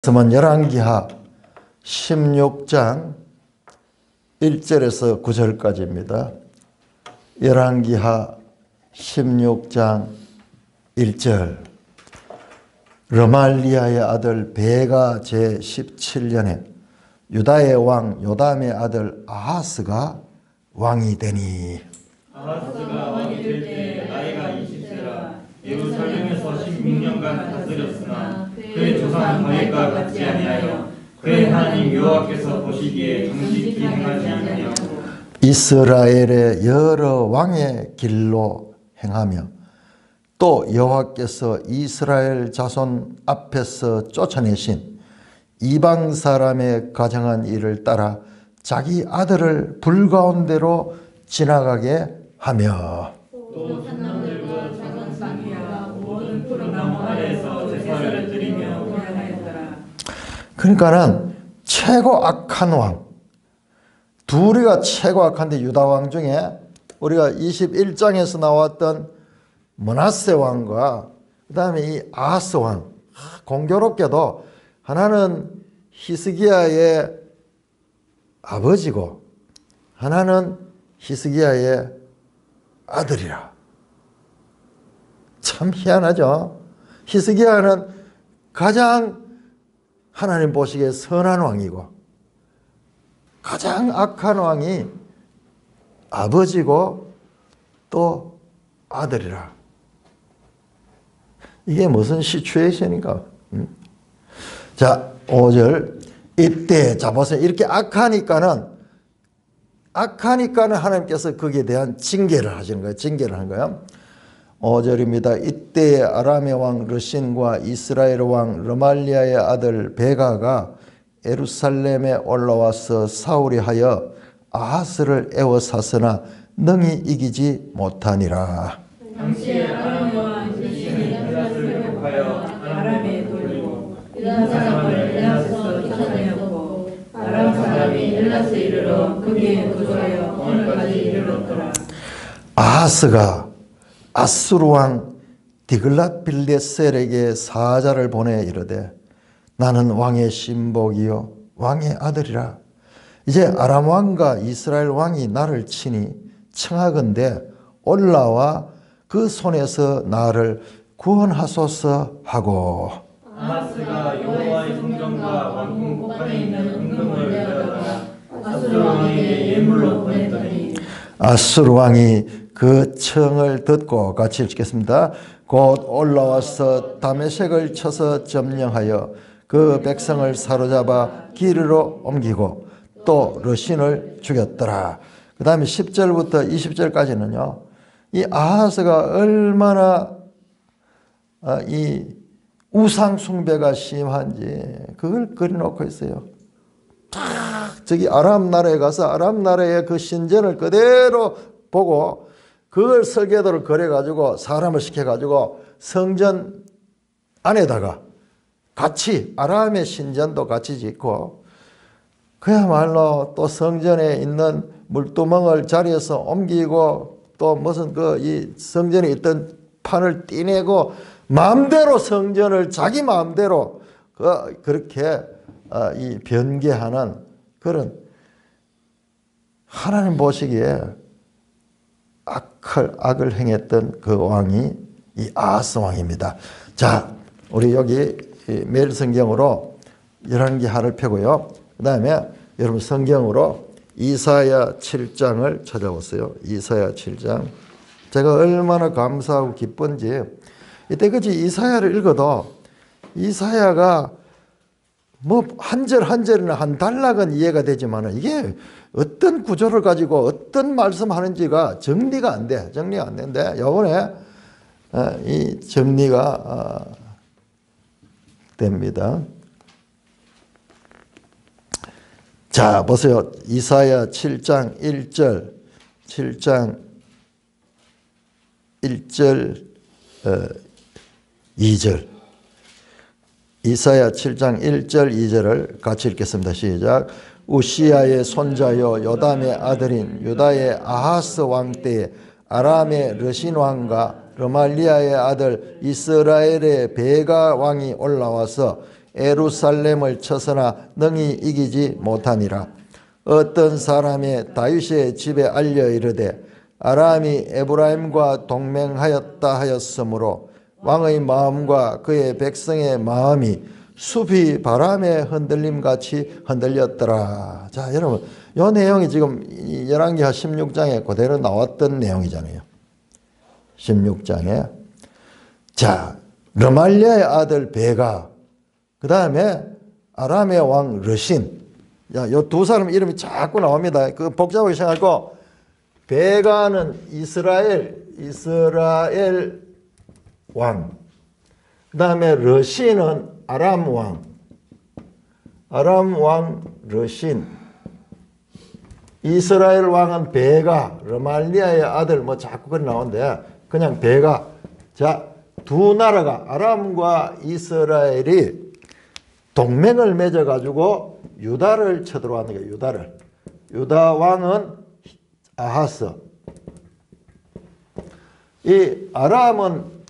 말씀은 열왕기하 16장 1절에서 9절까지입니다. 열왕기하 16장 1절. 르말리아의 아들 베가 제17년에 유다의 왕 요담의 아들 아하스가 왕이 되니. 아하스가 왕이 될 때 나이가 20세라 예루살렘에서 16년간 다스렸으나 그의 조상 다윗과 같지 아니하여 그의 하나님 여호와께서 보시기에 정직히 행하지 아니하며 이스라엘의 여러 왕의 길로 행하며 또 여호와께서 이스라엘 자손 앞에서 쫓아내신 이방 사람의 가정한 일을 따라 자기 아들을 불 가운데로 지나가게 하며 또 산나물과 작은 상이와 모든 푸른 나무 아래에서 제사를 드리며 공양하였더라. 그러니까는 최고 악한 왕, 둘이가 최고 악한데 유다 왕 중에 우리가 21장에서 나왔던 므낫세 왕과 그 다음에 이 아하스 왕, 공교롭게도 하나는 히스기야의 아버지고 하나는 히스기야의 아들이라. 참 희한하죠. 히스기야는 가장 하나님 보시기에 선한 왕이고 가장 악한 왕이 아버지고 또 아들이라. 이게 무슨 시츄에이션인가? 자, 5절. 이때, 자, 보세요. 이렇게 악하니까는 하나님께서 거기에 대한 징계를 하시는 거예요. 징계를 하는 거예요. 5절입니다. 이때 아람의 왕 르신과 이스라엘 왕 르말리아의 아들 베가가 예루살렘에 올라와서 사울이 하여 아하스를 에워쌌으나 능히 이기지 못하니라. 당시에 아람 왕 르신이 엘라스를 회복하여 아람에 돌리고 유다 사람을 엘라스에서 쫓아내었고 아람 사람이 엘라스에 이르러 거기에 거주하여 오늘까지 이르렀더라. 아하스가 아수르 왕 디글랏빌레셀에게 사자를 보내 이르되 나는 왕의 신복이요 왕의 아들이라. 이제 아람 왕과 이스라엘 왕이 나를 치니 청하건대 올라와 그 손에서 나를 구원하소서 하고. 아하스가 여호와의 성전과 왕궁 곳간에 있는 은금을 내어다가 아수르 왕에게 예물로 보냈더니 아수르 왕이 그 청을 듣고 같이 읽겠습니다. 곧 올라와서 다메섹을 쳐서 점령하여 그 백성을 사로잡아 기르로 옮기고 또 르신을 죽였더라. 그 다음에 10절부터 20절까지는요. 이 아하스가 얼마나 이 우상 숭배가 심한지 그걸 그려놓고 있어요. 저기 아람 나라에 가서 아람 나라의 그 신전을 그대로 보고 그걸 설계도를 그려가지고 사람을 시켜가지고 성전 안에다가 같이 아람의 신전도 같이 짓고 그야말로 또 성전에 있는 물두멍을 자리에서 옮기고 또 무슨 이 성전에 있던 판을 떼내고 마음대로 성전을 자기 마음대로 그렇게 이 변개하는 그런 하나님 보시기에 악을 행했던 그 왕이 이 아하스 왕입니다. 자, 우리 여기 매일 성경으로 열왕기하를 펴고요. 그 다음에 여러분 성경으로 이사야 7장을 찾아보세요. 이사야 7장. 제가 얼마나 감사하고 기쁜지 이때 그치 이사야를 읽어도 이사야가 뭐 한 절 한 절이나 한 단락은 이해가 되지만 이게 어떤 구조를 가지고 어떤 말씀하는지가 정리가 안 돼. 정리가 안 되는데 이번에 이 정리가 됩니다. 자, 보세요. 이사야 7장 1절, 7장 1절, 2절. 이사야 7장 1절, 2절을 같이 읽겠습니다. 시작. 우시야의 손자요 요담의 아들인 유다의 아하스 왕 때에 아람의 르신 왕과 르말리아의 아들 이스라엘의 베가 왕이 올라와서 예루살렘을 쳐서나 능히 이기지 못하니라. 어떤 사람이 다윗의 집에 알려 이르되 아람이 에브라임과 동맹하였다 하였으므로 왕의 마음과 그의 백성의 마음이 숲이 바람에 흔들림같이 흔들렸더라. 자, 여러분, 이 내용이 지금 열왕기하 16장에 그대로 나왔던 내용이잖아요. 16장에. 자, 르말리아의 아들 베가, 그 다음에 아람의 왕 르신. 야, 이 두 사람 이름이 자꾸 나옵니다. 그 복잡하게 생각하고, 베가는 이스라엘 왕. 그 다음에 르신은 아람 왕 르신. 이스라엘 왕은 베가, 르말리아의 아들 뭐 자꾸 그런 나오는데 그냥 베가. 자, 두 나라가 아람과 이스라엘이 동맹을 맺어가지고 유다를 쳐들어왔는 거예요. 유다를. 유다 왕은 아하스. 이 아람은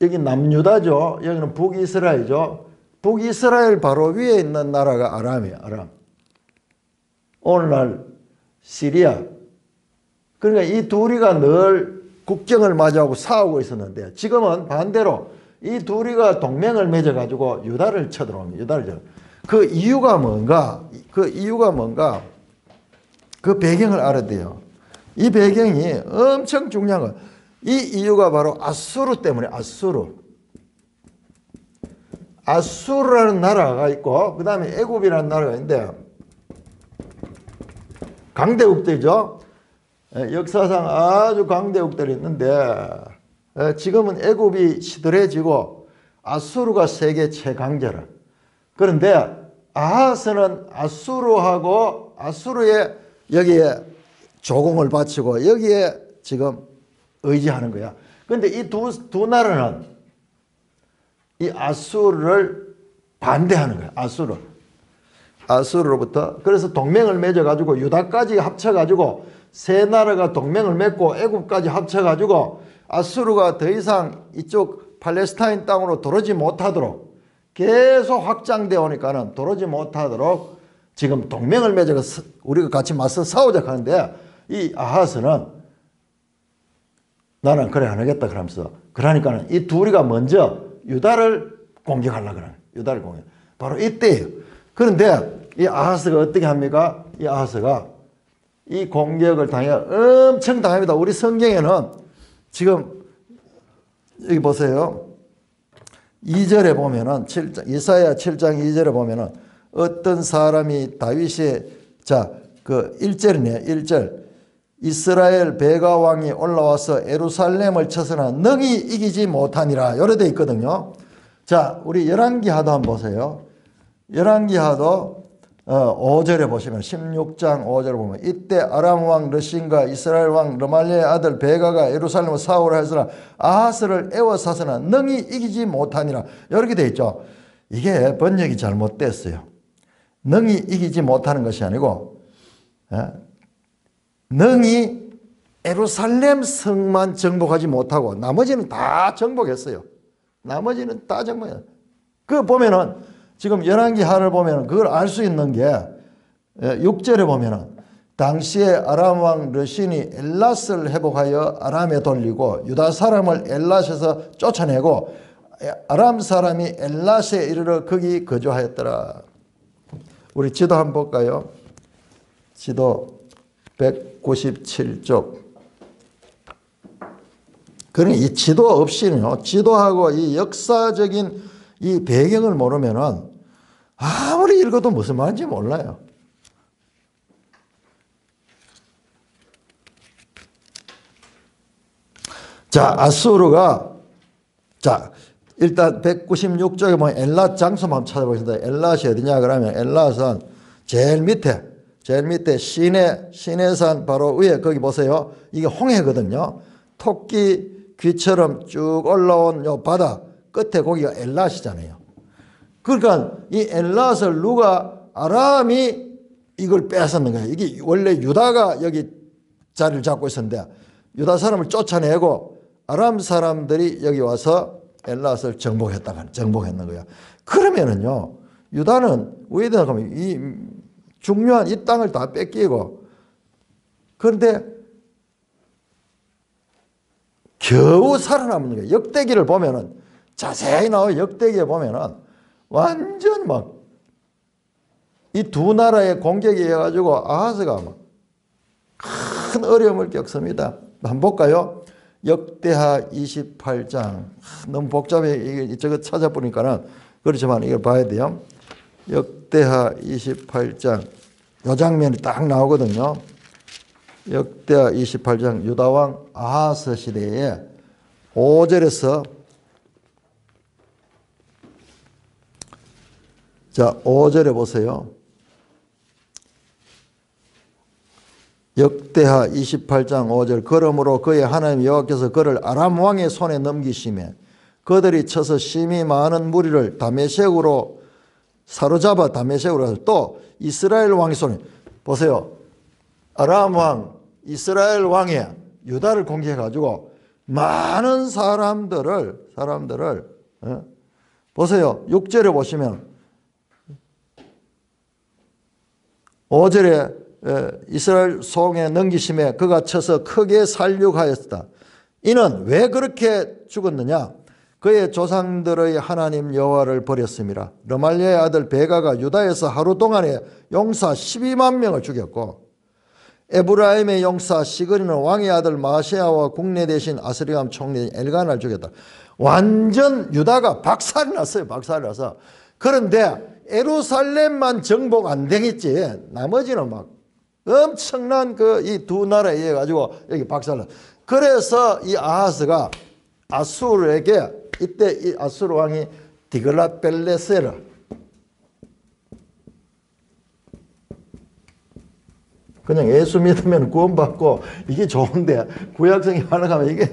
여기 남유다죠. 여기는 북이스라엘이죠. 북이스라엘 바로 위에 있는 나라가 아람이에요. 아람. 오늘날 시리아. 그러니까 이 둘이가 늘 국경을 맞이하고 싸우고 있었는데 지금은 반대로 이 둘이가 동맹을 맺어가지고 유다를 쳐들어옵니다. 유다를 그 이유가 뭔가? 그 배경을 알아야 돼요. 이 배경이 엄청 중요한 거예요. 이 이유가 바로 아수르 때문에. 아수르라는 나라가 있고 그 다음에 애굽이라는 나라가 있는데 강대국들이죠. 역사상 아주 강대국들이 있는데 지금은 애굽이 시들해지고 아수르가 세계 최강자라. 그런데 아하스는 아수르의 여기에 조공을 바치고 여기에 지금 의지하는 거야. 그런데 이 두 나라는 이 아수르를 반대하는 거야. 아수르로부터. 그래서 동맹을 맺어가지고 유다까지 합쳐가지고 세 나라가 동맹을 맺고 애굽까지 합쳐가지고 아수르가 더 이상 이쪽 팔레스타인 땅으로 들어오지 못하도록 계속 확장되어 오니까는 들어오지 못하도록 지금 동맹을 맺어서 우리가 같이 맞서 싸우자 하는데 이 아하스는 나는 그래 안 하겠다 그러면서 그러니까는 이 둘이가 먼저 유다를 공격하려고 그래요. 유다를 공격. 바로 이때예요. 그런데 이 아하스가 어떻게 합니까? 이 아하스가 이 공격을 엄청 당합니다. 우리 성경에는 지금 여기 보세요. 2절에 보면은 이사야 7장 2절에 보면은 어떤 사람이 다윗의 그 1절이네요. 1절. 이스라엘 베가 왕이 올라와서 예루살렘을 쳐서나 능히 이기지 못하니라. 이래 돼 있거든요. 자, 우리 열왕기하도 한번 보세요. 열왕기하도 5절에 보시면 16장 5절에 보면 이때 아람 왕 르신과 이스라엘 왕 르말리아의 아들 베가가 예루살렘을 사오라 했으나 아하스를 애워싸서나 능히 이기지 못하니라. 이렇게 돼 있죠. 이게 번역이 잘못됐어요. 능히 이기지 못하는 것이 아니고 능히 예루살렘 성만 정복하지 못하고 나머지는 다 정복했어요. 나머지는 다 정복했어요. 그 보면은 지금 열왕기하를 보면은 그걸 알 수 있는 게 6절에 보면은 당시에 아람 왕 르신이 엘랏을 회복하여 아람에 돌리고 유다 사람을 엘랏에서 쫓아내고 아람 사람이 엘랏에 이르러 거기 거주하였더라. 우리 지도 한번 볼까요? 지도 197쪽. 그러니 이 지도 없이는요, 지도하고 이 역사적인 이 배경을 모르면은 아무리 읽어도 무슨 말인지 몰라요. 자, 아수르가, 자, 일단 196쪽에 보면 엘랏 장소만 찾아보겠습니다. 엘랏이 어디냐 그러면 엘랏은 제일 밑에 시내산 바로 위에 거기 보세요. 이게 홍해거든요. 토끼 귀처럼 쭉 올라온 요 바다 끝에 거기가 엘랏이잖아요. 그러니까 이 엘랏을 누가 아람이 이걸 뺏었는 거예요. 이게 원래 유다가 여기 자리를 잡고 있었는데 유다 사람을 쫓아내고 아람 사람들이 여기 와서 엘랏을 정복했는 거야. 그러면은요, 유다는 왜 되나 하면 이 중요한 이 땅을 다 뺏기고, 그런데 겨우 살아남는 거예요. 역대기를 보면은, 자세히 나와 역대기에 보면은 완전 막 이 두 나라의 공격이 해가지고 아하스가 막 큰 어려움을 겪습니다. 한번 볼까요? 역대하 28장. 너무 복잡해. 이거 찾아보니까는 그렇지만 이걸 봐야 돼요. 역대하 28장. 이 장면이 딱 나오거든요. 역대하 28장 유다왕 아하스 시대에 5절에서 자, 5절에 보세요. 역대하 28장 5절. 그러므로 그의 하나님 여호와께서 그를 아람 왕의 손에 넘기시매 그들이 쳐서 심히 많은 무리를 다메섹으로 사로잡아 다메섹으로 가서 또 이스라엘 왕의 손에, 보세요. 아람 왕 이스라엘 왕이 유다를 공격해 가지고 많은 사람들을 보세요. 6절에 보시면 5절에 이스라엘 손에 넘기심에 그가 쳐서 크게 살육하였다. 이는 왜 그렇게 죽었느냐? 그의 조상들의 하나님 여호와를 버렸습니다. 르말리아의 아들 베가가 유다에서 하루 동안에 용사 12만 명을 죽였고 에브라임의 용사 시그리는 왕의 아들 마시아와 국내 대신 아스리감 총리 엘간을 죽였다. 완전 유다가 박살이 났어요. 박살이 나서. 그런데 예루살렘만 정복 안 되겠지. 나머지는 막 엄청난 이 두 나라에 의해 가지고 여기 박살나. 그래서 이 아하스가 아수르에게 이때 이 아수르 왕이 디글랏벨레세르 그냥 예수 믿으면 구원받고 이게 좋은데 구약성이 하나가면 이게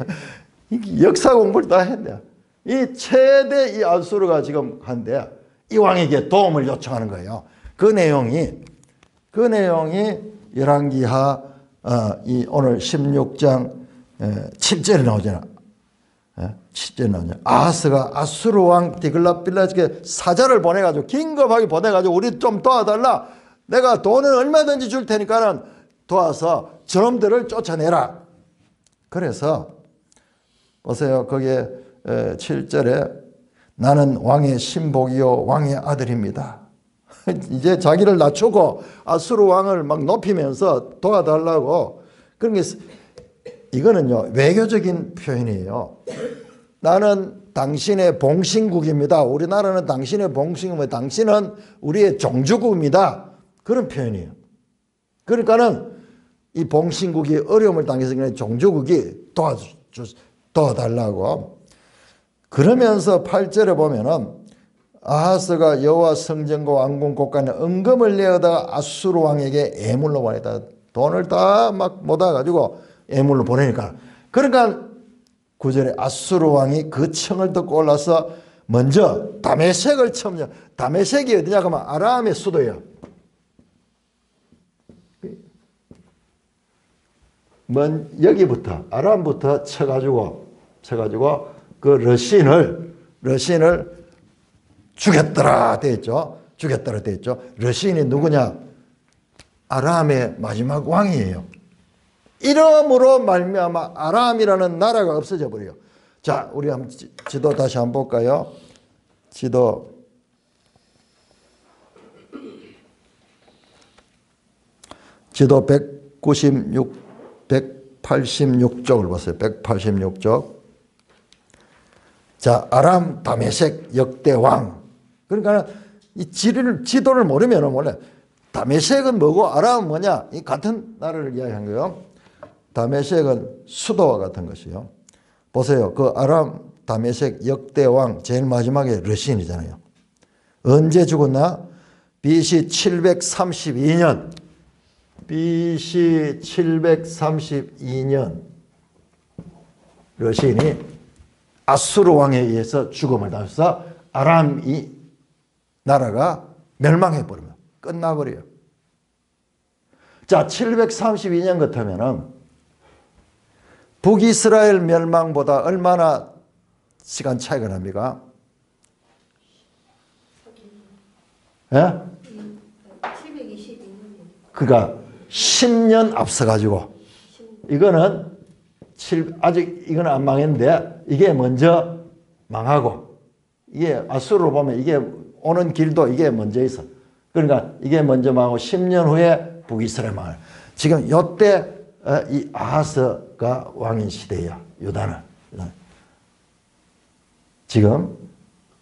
역사 공부를 다 했네. 이 최대 이 아수르가 지금 한데 이 왕에게 도움을 요청하는 거예요. 그 내용이 열왕기하 이 오늘 16장 7절에 나오잖아. 7절에 나오잖아. 아하스가 아수르 왕 디글랏빌레세르에게 사자를 보내가지고 긴급하게 보내가지고 우리 좀 도와달라. 내가 돈은 얼마든지 줄 테니까는 도와서 저놈들을 쫓아내라. 그래서 보세요. 거기에 7절에 나는 왕의 신복이요 왕의 아들입니다. 이제 자기를 낮추고 아수르 왕을 막 높이면서 도와달라고. 그런 게 이거는요 외교적인 표현이에요. 나는 당신의 봉신국입니다. 우리나라는 당신의 봉신국입니다. 당신은 우리의 종주국입니다. 그런 표현이에요. 그러니까는 이 봉신국이 어려움을 당해서 종주국이 도와달라고. 그러면서 8절에 보면은 아하스가 여호와 성전과 왕궁 곳간에 은금을 내어다가 아수르 왕에게 애물로 보냈다. 돈을 다 막 모아가지고 애물로 보내니까. 그러니까 9절에 아수르 왕이 그 청을 듣고 올라서 먼저 다메섹을 쳤냐. 다메섹이 어디냐 그러면 아람의 수도예요. 여기부터 아람부터 쳐가지고 그 러신을 죽였더라 돼 있죠. 죽였더라 돼 있죠. 러신이 누구냐? 아람의 마지막 왕이에요. 이름으로 말미암아 아람이라는 나라가 없어져 버려요. 자, 우리 한번 지도 다시 한번 볼까요? 지도 186쪽을 보세요. 186쪽. 자, 아람 다메섹 역대왕. 그러니까 이 지도를 모르면 원래 다메섹은 뭐고 아람은 뭐냐? 이 같은 나라를 이야기한 거예요. 다메섹은 수도와 같은 것이요. 보세요. 그 아람 다메섹 역대왕 제일 마지막에 러신이잖아요. 언제 죽었나? BC 732년. BC 732년 러신이 아수르 왕에 의해서 죽음을 당해서 아람 이 나라가 멸망해버리면 끝나버려요. 자, 732년 같으면은 북이스라엘 멸망보다 얼마나 시간 차이가 납니까? 예? 722년. 그러니까 10년 앞서가지고 이거는 아직 이거는 안 망했는데 이게 먼저 망하고 이게 아수르로 보면 이게 오는 길도 이게 먼저 있어. 그러니까 이게 먼저 망하고 10년 후에 북이스라엘 망할. 지금 요때 이 아하스가 왕인 시대예요. 유다는. 지금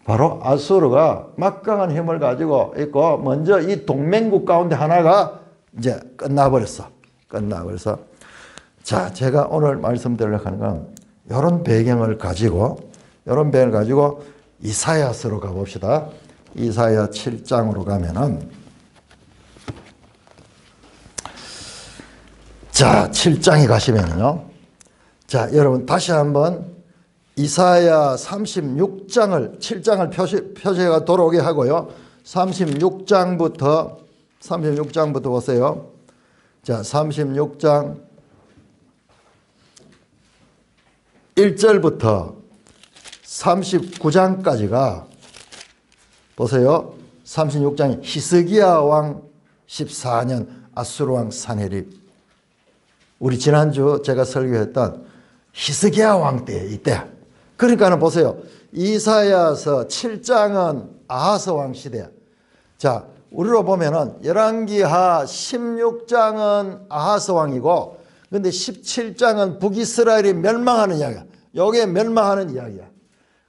바로 아수르가 막강한 힘을 가지고 있고 먼저 이 동맹국 가운데 하나가 이제 끝나버렸어. 자, 제가 오늘 말씀드리려고 하는 건 이런 배경을 가지고 이사야서로 가봅시다. 이사야 7장으로 가면은 자, 7장에 가시면요. 자, 여러분 다시 한번 이사야 7장을 표시가 돌아오게 하고요. 36장부터 보세요. 자, 36장 1절부터 39장까지가 보세요. 36장이 히스기야 왕 14년 아수르 왕 산헤립. 우리 지난주 제가 설교했던 히스기야 왕 때 이때. 그러니까는 보세요. 이사야서 7장은 아하스 왕 시대. 자, 우리로 보면은 열왕기하 16장은 아하스 왕이고 근데 17장은 북이스라엘이 멸망하는 이야기야. 요게 멸망하는 이야기야.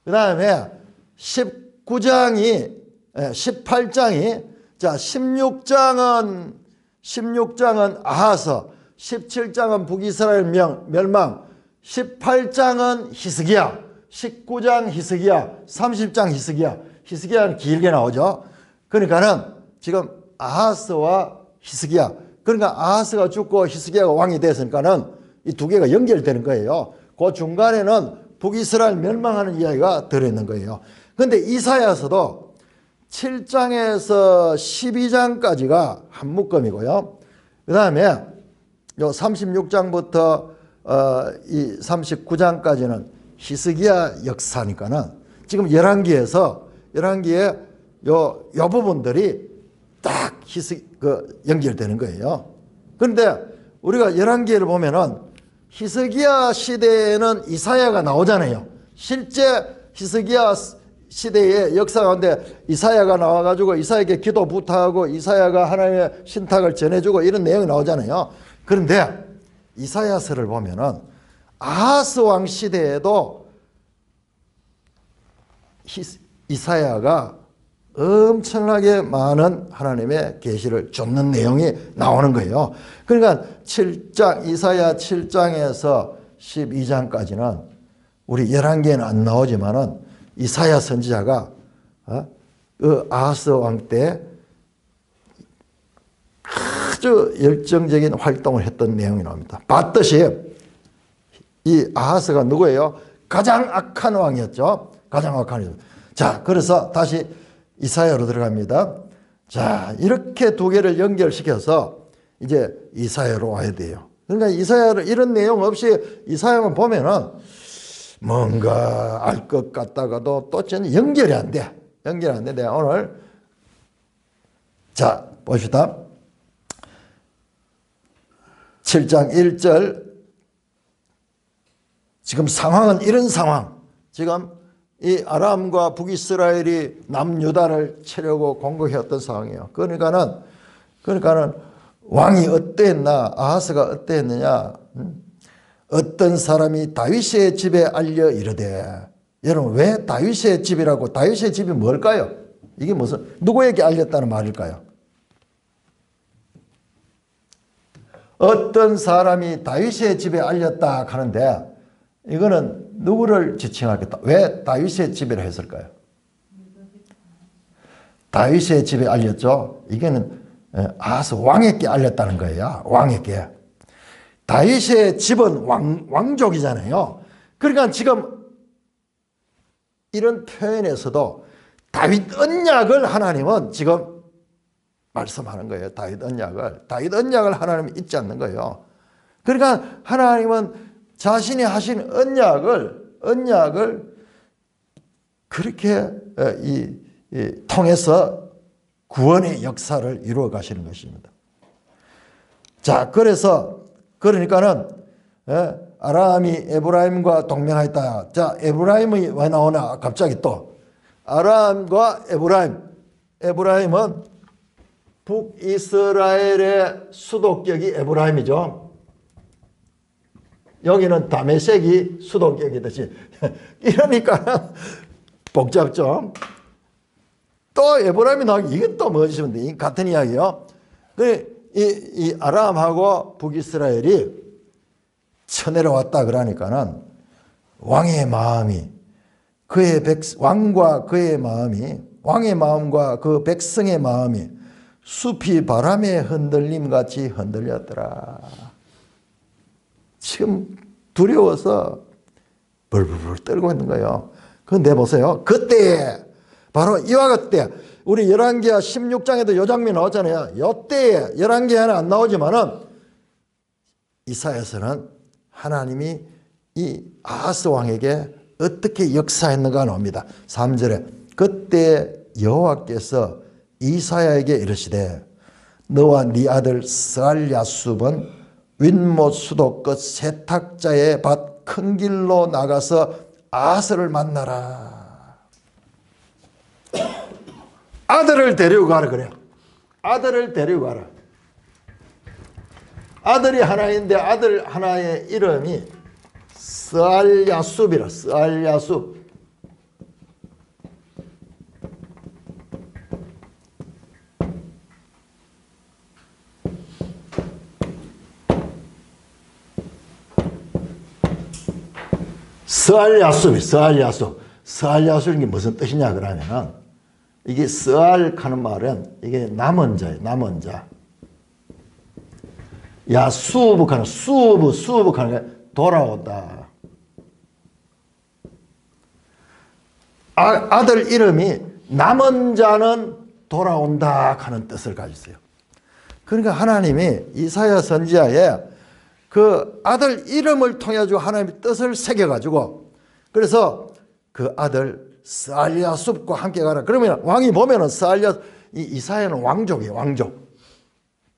그다음에 18장이 자, 16장은 아하스, 17장은 북이스라엘 멸망, 18장은 히스기야, 19장 히스기야, 30장 히스기야. 히스기야는 길게 나오죠. 그러니까는 지금 아하스와 히스기야. 그러니까 아하스가 죽고 히스기야가 왕이 됐으니까는 이 두 개가 연결되는 거예요. 그 중간에는 북이스라엘 멸망하는 이야기가 들어있는 거예요. 그런데 이사야서도 7장에서 12장까지가 한 묶음이고요. 그 다음에 요 36장부터 이 39장까지는 히스기야 역사니까는 지금 열왕기에 요 부분들이 딱 연결되는 거예요. 그런데 우리가 열왕기를 보면은 히스기야 시대에는 이사야가 나오잖아요. 실제 히스기야 시대의 역사 가운데 이사야가 나와가지고 이사야에게 기도 부탁하고 이사야가 하나님의 신탁을 전해주고 이런 내용이 나오잖아요. 그런데 이사야서를 보면은 아하스 왕 시대에도 이사야가 엄청나게 많은 하나님의 계시를 줬는 내용이 나오는 거예요. 그러니까 이사야 7장에서 12장까지는 우리 열왕기에는 안 나오지만은 이사야 선지자가 그 아하스 왕 때 아주 열정적인 활동을 했던 내용이 나옵니다. 봤듯이 이 아하스가 누구예요? 가장 악한 왕이었죠. 가장 악한 왕이었죠. 자, 그래서 다시 이사야로 들어갑니다. 자, 이렇게 두 개를 연결시켜서 이제 이사야로 와야 돼요. 그러니까 이사야를 이런 내용 없이 이사야만 보면은 뭔가 알 것 같다가도 또 저는 연결이 안 돼. 내가 오늘 자, 봅시다. 7장 1절 지금 상황은 이런 상황. 지금 이 아람과 북이스라엘이 남유다를 치려고 공격해왔던 상황이에요. 그러니까는 왕이 어땠나, 아하스가 어땠느냐. 어떤 사람이 다윗의 집에 알려 이르되. 여러분, 왜 다윗의 집이라고? 다윗의 집이 뭘까요? 이게 무슨 누구에게 알렸다는 말일까요? 어떤 사람이 다윗의 집에 알렸다 하는데 이거는 누구를 지칭하겠다? 왜 다윗의 집이라 했을까요? 다윗의 집에 알렸죠. 이게는 아하스 왕에게 알렸다는 거예요. 왕에게. 다윗의 집은 왕족이잖아요. 그러니까 지금 이런 표현에서도 다윗 언약을 하나님은 지금 말씀하는 거예요. 다윗 언약을 하나님은 잊지 않는 거예요. 그러니까 하나님은 자신이 하신 언약을 그렇게 통해서 구원의 역사를 이루어 가시는 것입니다. 자, 그러니까는 아람이 에브라임과 동맹하였다. 자, 에브라임이 왜 나오나? 갑자기 또 아람과 에브라임은 북이스라엘의 수도격이 에브라임이죠. 여기는 다메섹이 수도격이듯이. 이러니까 복잡죠. 또 에브라임이 나오기, 이건 또 뭐지? 같은 이야기요. 이 아람하고 북이스라엘이 쳐내려왔다 그러니까는 왕의 마음이, 왕과 그의 마음이, 왕의 마음과 그 백성의 마음이 숲이 바람의 흔들림 같이 흔들렸더라. 지금 두려워서 벌벌 떨고 있는 거예요. 그런데 보세요. 그때 바로 이와 같대. 우리 열왕기하 16장에도 이 장면 나오잖아요. 이때에 열왕기하는 안 나오지만은 이사야서는 하나님이 이 아하스 왕에게 어떻게 역사했는가 나옵니다. 3절에 그때 여호와께서 이사야에게 이르시되 너와 네 아들 스알야숲은 윗못 수도 끝 세탁자의 밭 큰 길로 나가서 아하스를 만나라. 아들을 데리고 가라 그래요. 아들을 데리고 가라. 아들이 하나인데 아들 하나의 이름이 스알야숲이라. 스알야숲. 스알야숲이 무슨 뜻이냐 그러면은 이게 스알 하는 말은 이게 남은 자예요. 남은 자. 야수브 하는 수브 하는 게 돌아온다. 아들 이름이 남은 자는 돌아온다 하는 뜻을 가지고 있어요. 그러니까 하나님이 이사야 선지자에 그 아들 이름을 통해 가지고 하나님의 뜻을 새겨가지고 그래서 그 아들 스알야숲과 함께 가라. 그러면 왕이 보면은 이사야는 왕족이에요. 왕족.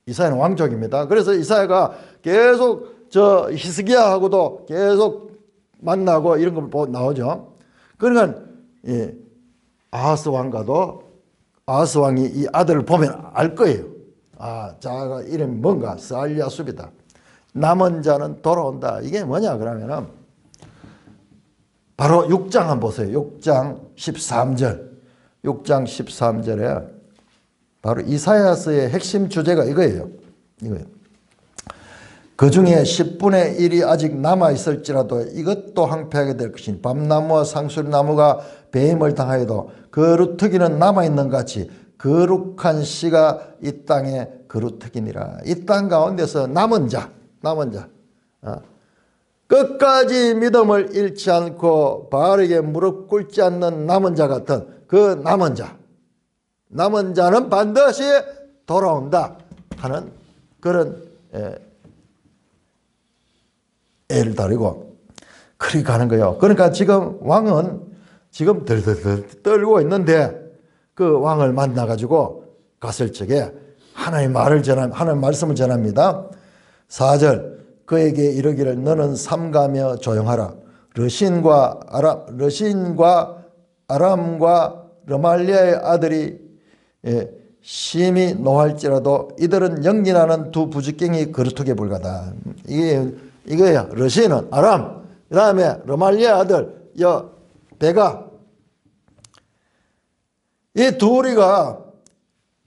이사야는 왕족입니다. 그래서 이사야가 계속 히스기야하고도 계속 만나고 이런 거 나오죠. 그러니까 아하스 왕이 이 아들을 보면 알 거예요. 자가 이름이 뭔가 스알야숲이다. 남은 자는 돌아온다. 이게 뭐냐 그러면은 바로 6장 한번 보세요. 6장 13절. 6장 13절에 바로 이사야서의 핵심 주제가 이거예요. 그 중에 10분의 1이 아직 남아있을지라도 이것도 황폐하게 될 것이니 밤나무와 상술나무가 배임을 당하여도 거루터기는 남아있는 같이 거룩한 씨가 이 땅에 거루터기니라. 이 땅 가운데서 남은 자 끝까지 믿음을 잃지 않고 바알에게 무릎 꿇지 않는 남은 자 같은 그 남은 자는 반드시 돌아온다 하는 그런 애를 다리고 그리 가는 거예요. 그러니까 지금 왕은 지금 덜덜덜 떨고 있는데 그 왕을 만나가지고 갔을 적에 하나님의 말씀을 전합니다. 4절 그에게 이르기를 너는 삼가며 조용하라. 르신과 아람과 르말리아의 아들이 심히 노할지라도 이들은 연기나는 두 부지깽이 거루터기에 불과다. 이거예요. 르신은 아람, 그 다음에 르말리아 아들 베가. 이 둘이가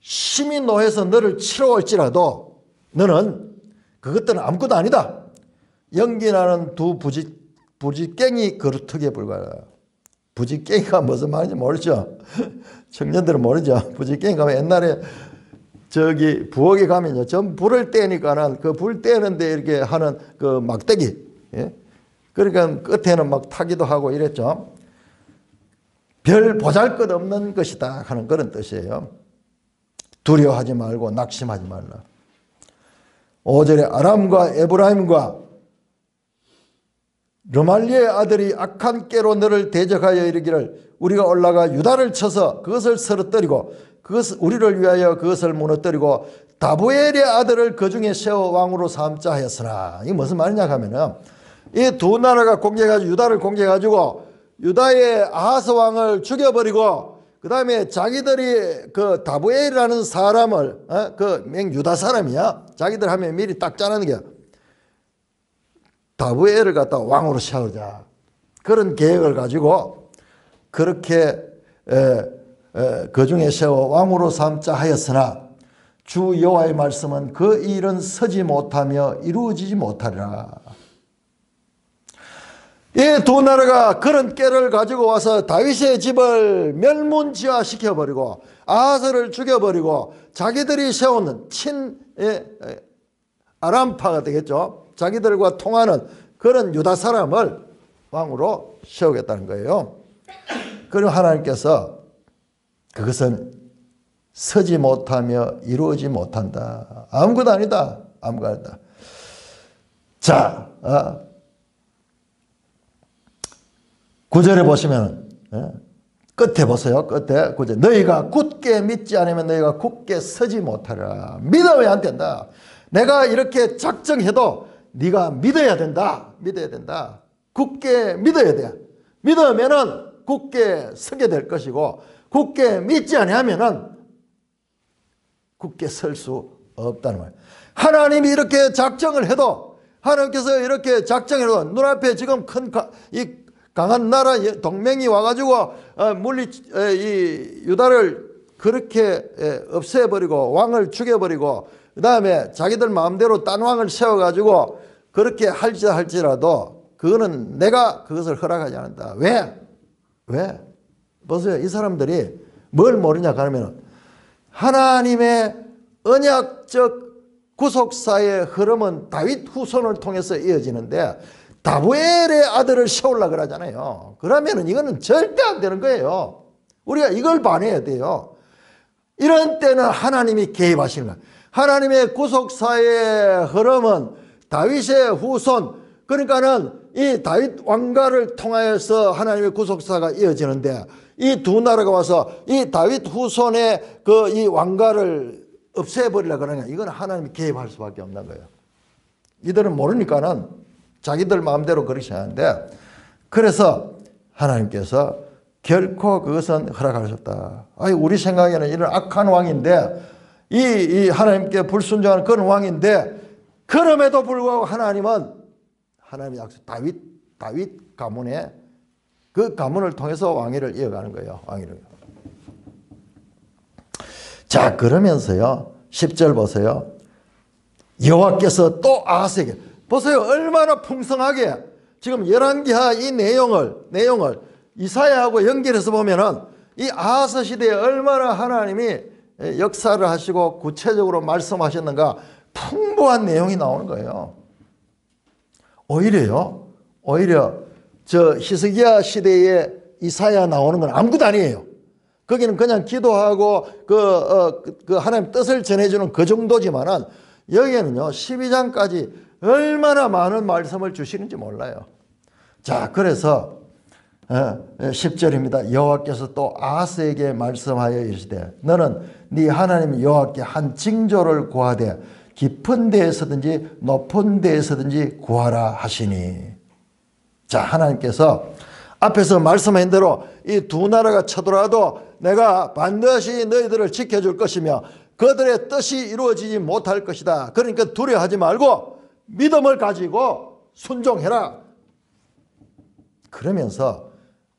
심히 노해서 너를 치러 올지라도 너는 그것들은 아무것도 아니다. 연기나는 두 부지깽이 거루터기에 불과하다. 부지깽이가 무슨 말인지 모르죠. 청년들은 모르죠. 부지깽이가 옛날에 부엌에 가면요, 전 불을 떼니까는 그 불 떼는데 이렇게 하는 그 막대기, 그러니까 끝에는 막 타기도 하고 이랬죠. 별 보잘것없는 것이다 하는 그런 뜻이에요. 두려워하지 말고 낙심하지 말라. 5절에 아람과 에브라임과 르말리의 아들이 악한 깨로 너를 대적하여 이르기를 우리가 올라가 유다를 쳐서 그것을 쓰러뜨리고 우리를 위하여 그것을 무너뜨리고 다부엘의 아들을 그 중에 세워 왕으로 삼자 하였으나, 이게 무슨 말이냐 하면은 이 두 나라가 공격해가지고 유다를 공격해가지고 유다의 아하스 왕을 죽여버리고 그 다음에 자기들이 그 다부엘이라는 사람을 그 유다 사람이야. 자기들 하면 미리 딱 짜는 게 다부엘을 갖다 왕으로 세우자, 그런 계획을 가지고 그렇게 그 중에 세워 왕으로 삼자 하였으나 주 여호와의 말씀은 그 일은 서지 못하며 이루어지지 못하리라. 이 두 나라가 그런 깨를 가지고 와서 다윗의 집을 멸문지화시켜버리고 아하스를 죽여버리고 자기들이 세우는 아람파가 되겠죠. 자기들과 통하는 그런 유다 사람을 왕으로 세우겠다는 거예요. 그리고 하나님께서 그것은 서지 못하며 이루어지지 못한다. 아무것도 아니다. 아무것도 아니다. 자, 9절에 보시면 끝에 보세요. 끝에 9절. 너희가 굳게 믿지 않으면 너희가 굳게 서지 못하리라. 믿으면 안 된다. 내가 이렇게 작정해도 네가 믿어야 된다. 믿어야 된다. 굳게 믿어야 돼. 믿으면은 굳게 서게 될 것이고, 굳게 믿지 않으면은 굳게 설 수 없다는 말이에요. 하나님이 이렇게 작정을 해도, 하나님께서 이렇게 작정해도 눈앞에 지금 이 강한 나라 동맹이 와가지고 이 유다를 그렇게 없애버리고 왕을 죽여버리고 그 다음에 자기들 마음대로 딴 왕을 세워가지고 그렇게 할지라도 그거는 내가 그것을 허락하지 않는다. 왜? 보세요. 이 사람들이 뭘 모르냐 하면 하나님의 언약적 구속사의 흐름은 다윗 후손을 통해서 이어지는데 다부엘의 아들을 세우려고 그러잖아요. 그러면 이거는 절대 안 되는 거예요. 우리가 이걸 반해야 돼요. 이런 때는 하나님이 개입하시는 거예요. 하나님의 구속사의 흐름은 다윗의 후손, 그러니까는 이 다윗 왕가를 통하여서 하나님의 구속사가 이어지는데 이 두 나라가 와서 이 다윗 후손의 이 왕가를 없애버리려고 그러냐. 이건 하나님이 개입할 수밖에 없는 거예요. 이들은 모르니까는 자기들 마음대로 그렇게 하는데, 그래서 하나님께서 결코 그것은 허락할 수 없다. 아니, 우리 생각에는 이런 악한 왕인데, 이 하나님께 불순종하는 그런 왕인데, 그럼에도 불구하고 하나님의 약속, 다윗 가문에 그 가문을 통해서 왕위를 이어가는 거예요. 왕위를. 자, 그러면서요, 10절 보세요. 여호와께서 또 아하스에게, 보세요. 얼마나 풍성하게 지금 열왕기하 이 내용을 이사야하고 연결해서 보면은 이 아하스 시대에 얼마나 하나님이 역사를 하시고 구체적으로 말씀하셨는가, 풍부한 내용이 나오는 거예요. 오히려 저 히스기야 시대에 이사야 나오는 건 아무것도 아니에요. 거기는 그냥 기도하고 그 하나님 뜻을 전해주는 그 정도지만은 여기에는요 12장까지 얼마나 많은 말씀을 주시는지 몰라요. 자, 그래서 10절입니다. 여호와께서 또 아하스에게 말씀하여 이르시되 너는 네 하나님 여호와께 한 징조를 구하되 깊은 데에서든지 높은 데에서든지 구하라 하시니. 자, 하나님께서 앞에서 말씀한 대로 이 두 나라가 쳐들어와도 내가 반드시 너희들을 지켜줄 것이며 그들의 뜻이 이루어지지 못할 것이다. 그러니까 두려워하지 말고 믿음을 가지고 순종해라. 그러면서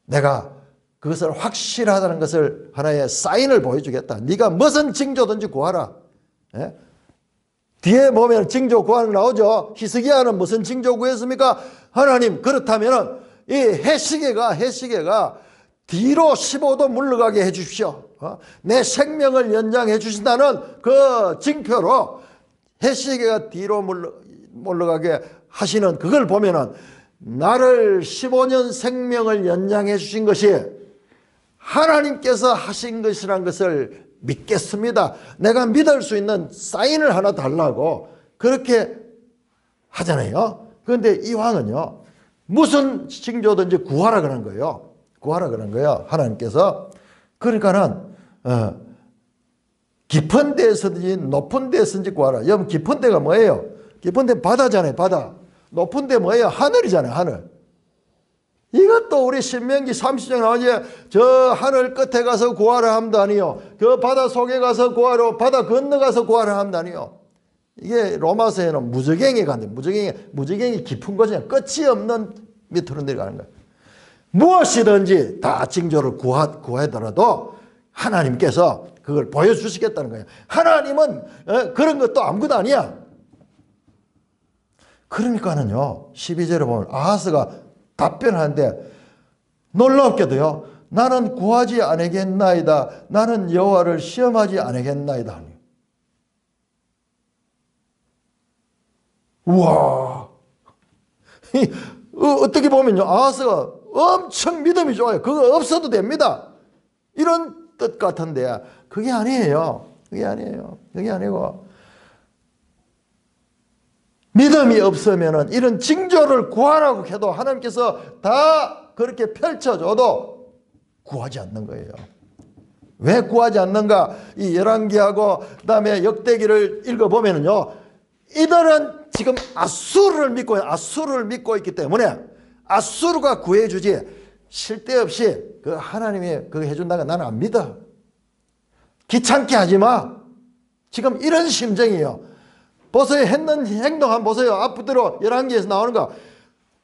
내가 그것을 확실하다는 것을 하나의 사인을 보여주겠다. 네가 무슨 징조든지 구하라. 예? 뒤에 보면 징조 구하는 거 나오죠. 히스기야는 무슨 징조 구했습니까? 하나님, 그렇다면 이 해시계가 뒤로 15도 물러가게 해 주십시오. 내 생명을 연장해 주신다는 그 징표로 해시계가 뒤로 물러가게 하시는 그걸 보면은 나를 15년 생명을 연장해 주신 것이 하나님께서 하신 것이란 것을 믿겠습니다. 내가 믿을 수 있는 사인을 하나 달라고 그렇게 하잖아요. 그런데 이 왕은요, 무슨 징조든지 구하라 그런 거예요. 구하라 그런 거예요. 하나님께서. 그러니까는 깊은 데서든지 높은 데서든지 구하라. 여러분 깊은 데가 뭐예요? 깊은 데 바다잖아요. 바다. 높은 데 뭐예요? 하늘이잖아요. 하늘. 이것도 우리 신명기 30장 나오지. 저 하늘 끝에 가서 구하라 함도 아니요. 그 바다 속에 가서 구하라. 바다 건너가서 구하라 함도 아니요. 이게 로마서에는 무저갱이 간대. 무저갱이 깊은 거죠. 끝이 없는 밑으로 내려가는 거예요. 무엇이든지 다 징조를 구하더라도 하나님께서 그걸 보여주시겠다는 거예요. 하나님은 그런 것도 아무것도 아니야. 그러니까는요, 12절에 보면 아하스가 답변하는데 놀랍게도요, 나는 구하지 아니겠나이다. 나는 여호와를 시험하지 아니겠나이다. 우와. 어떻게 보면요, 아하스가 엄청 믿음이 좋아요. 그거 없어도 됩니다. 이런 뜻 같은데 그게 아니에요. 그게 아니에요. 그게 아니고 믿음이 없으면은 이런 징조를 구하라고 해도 하나님께서 다 그렇게 펼쳐줘도 구하지 않는 거예요. 왜 구하지 않는가? 이 열왕기하고 그다음에 역대기를 읽어보면은요, 이들은 지금 아수르를 믿고 있기 때문에 아수르가 구해주지 쓸데없이 그 하나님이 그거 해준다가 나는 안 믿어. 귀찮게 하지 마. 지금 이런 심정이에요. 보세요. 했는 행동 한번 보세요. 앞으로 열왕기에서 나오는 거.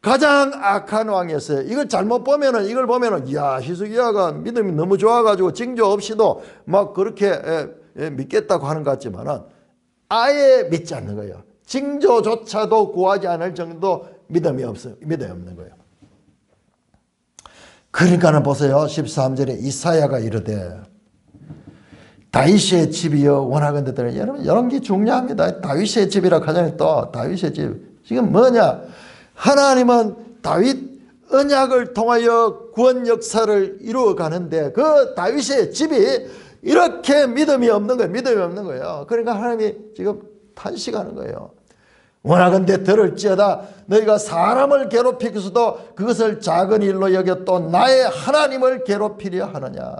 가장 악한 왕이었어요. 이걸 잘못 보면은, 이걸 보면은, 이야, 히스기야가 믿음이 너무 좋아가지고 징조 없이도 막 그렇게 믿겠다고 하는 것 같지만은 아예 믿지 않는 거예요. 징조조차도 구하지 않을 정도 믿음이 없는 거예요. 그러니까는 보세요. 13절에 이사야가 이르되 다윗의 집이여 원하건대. 여러분 이런 게 중요합니다. 다윗의 집이라 하잖아요. 또 다윗의 집. 지금 뭐냐? 하나님은 다윗 언약을 통하여 구원 역사를 이루어 가는데 그 다윗의 집이 이렇게 믿음이 없는 거예요. 믿음이 없는 거예요. 그러니까 하나님이 지금 탄식하는 거예요. 원하건대 들을지어다. 너희가 사람을 괴롭히고서도 그것을 작은 일로 여겨 또 나의 하나님을 괴롭히려 하느냐.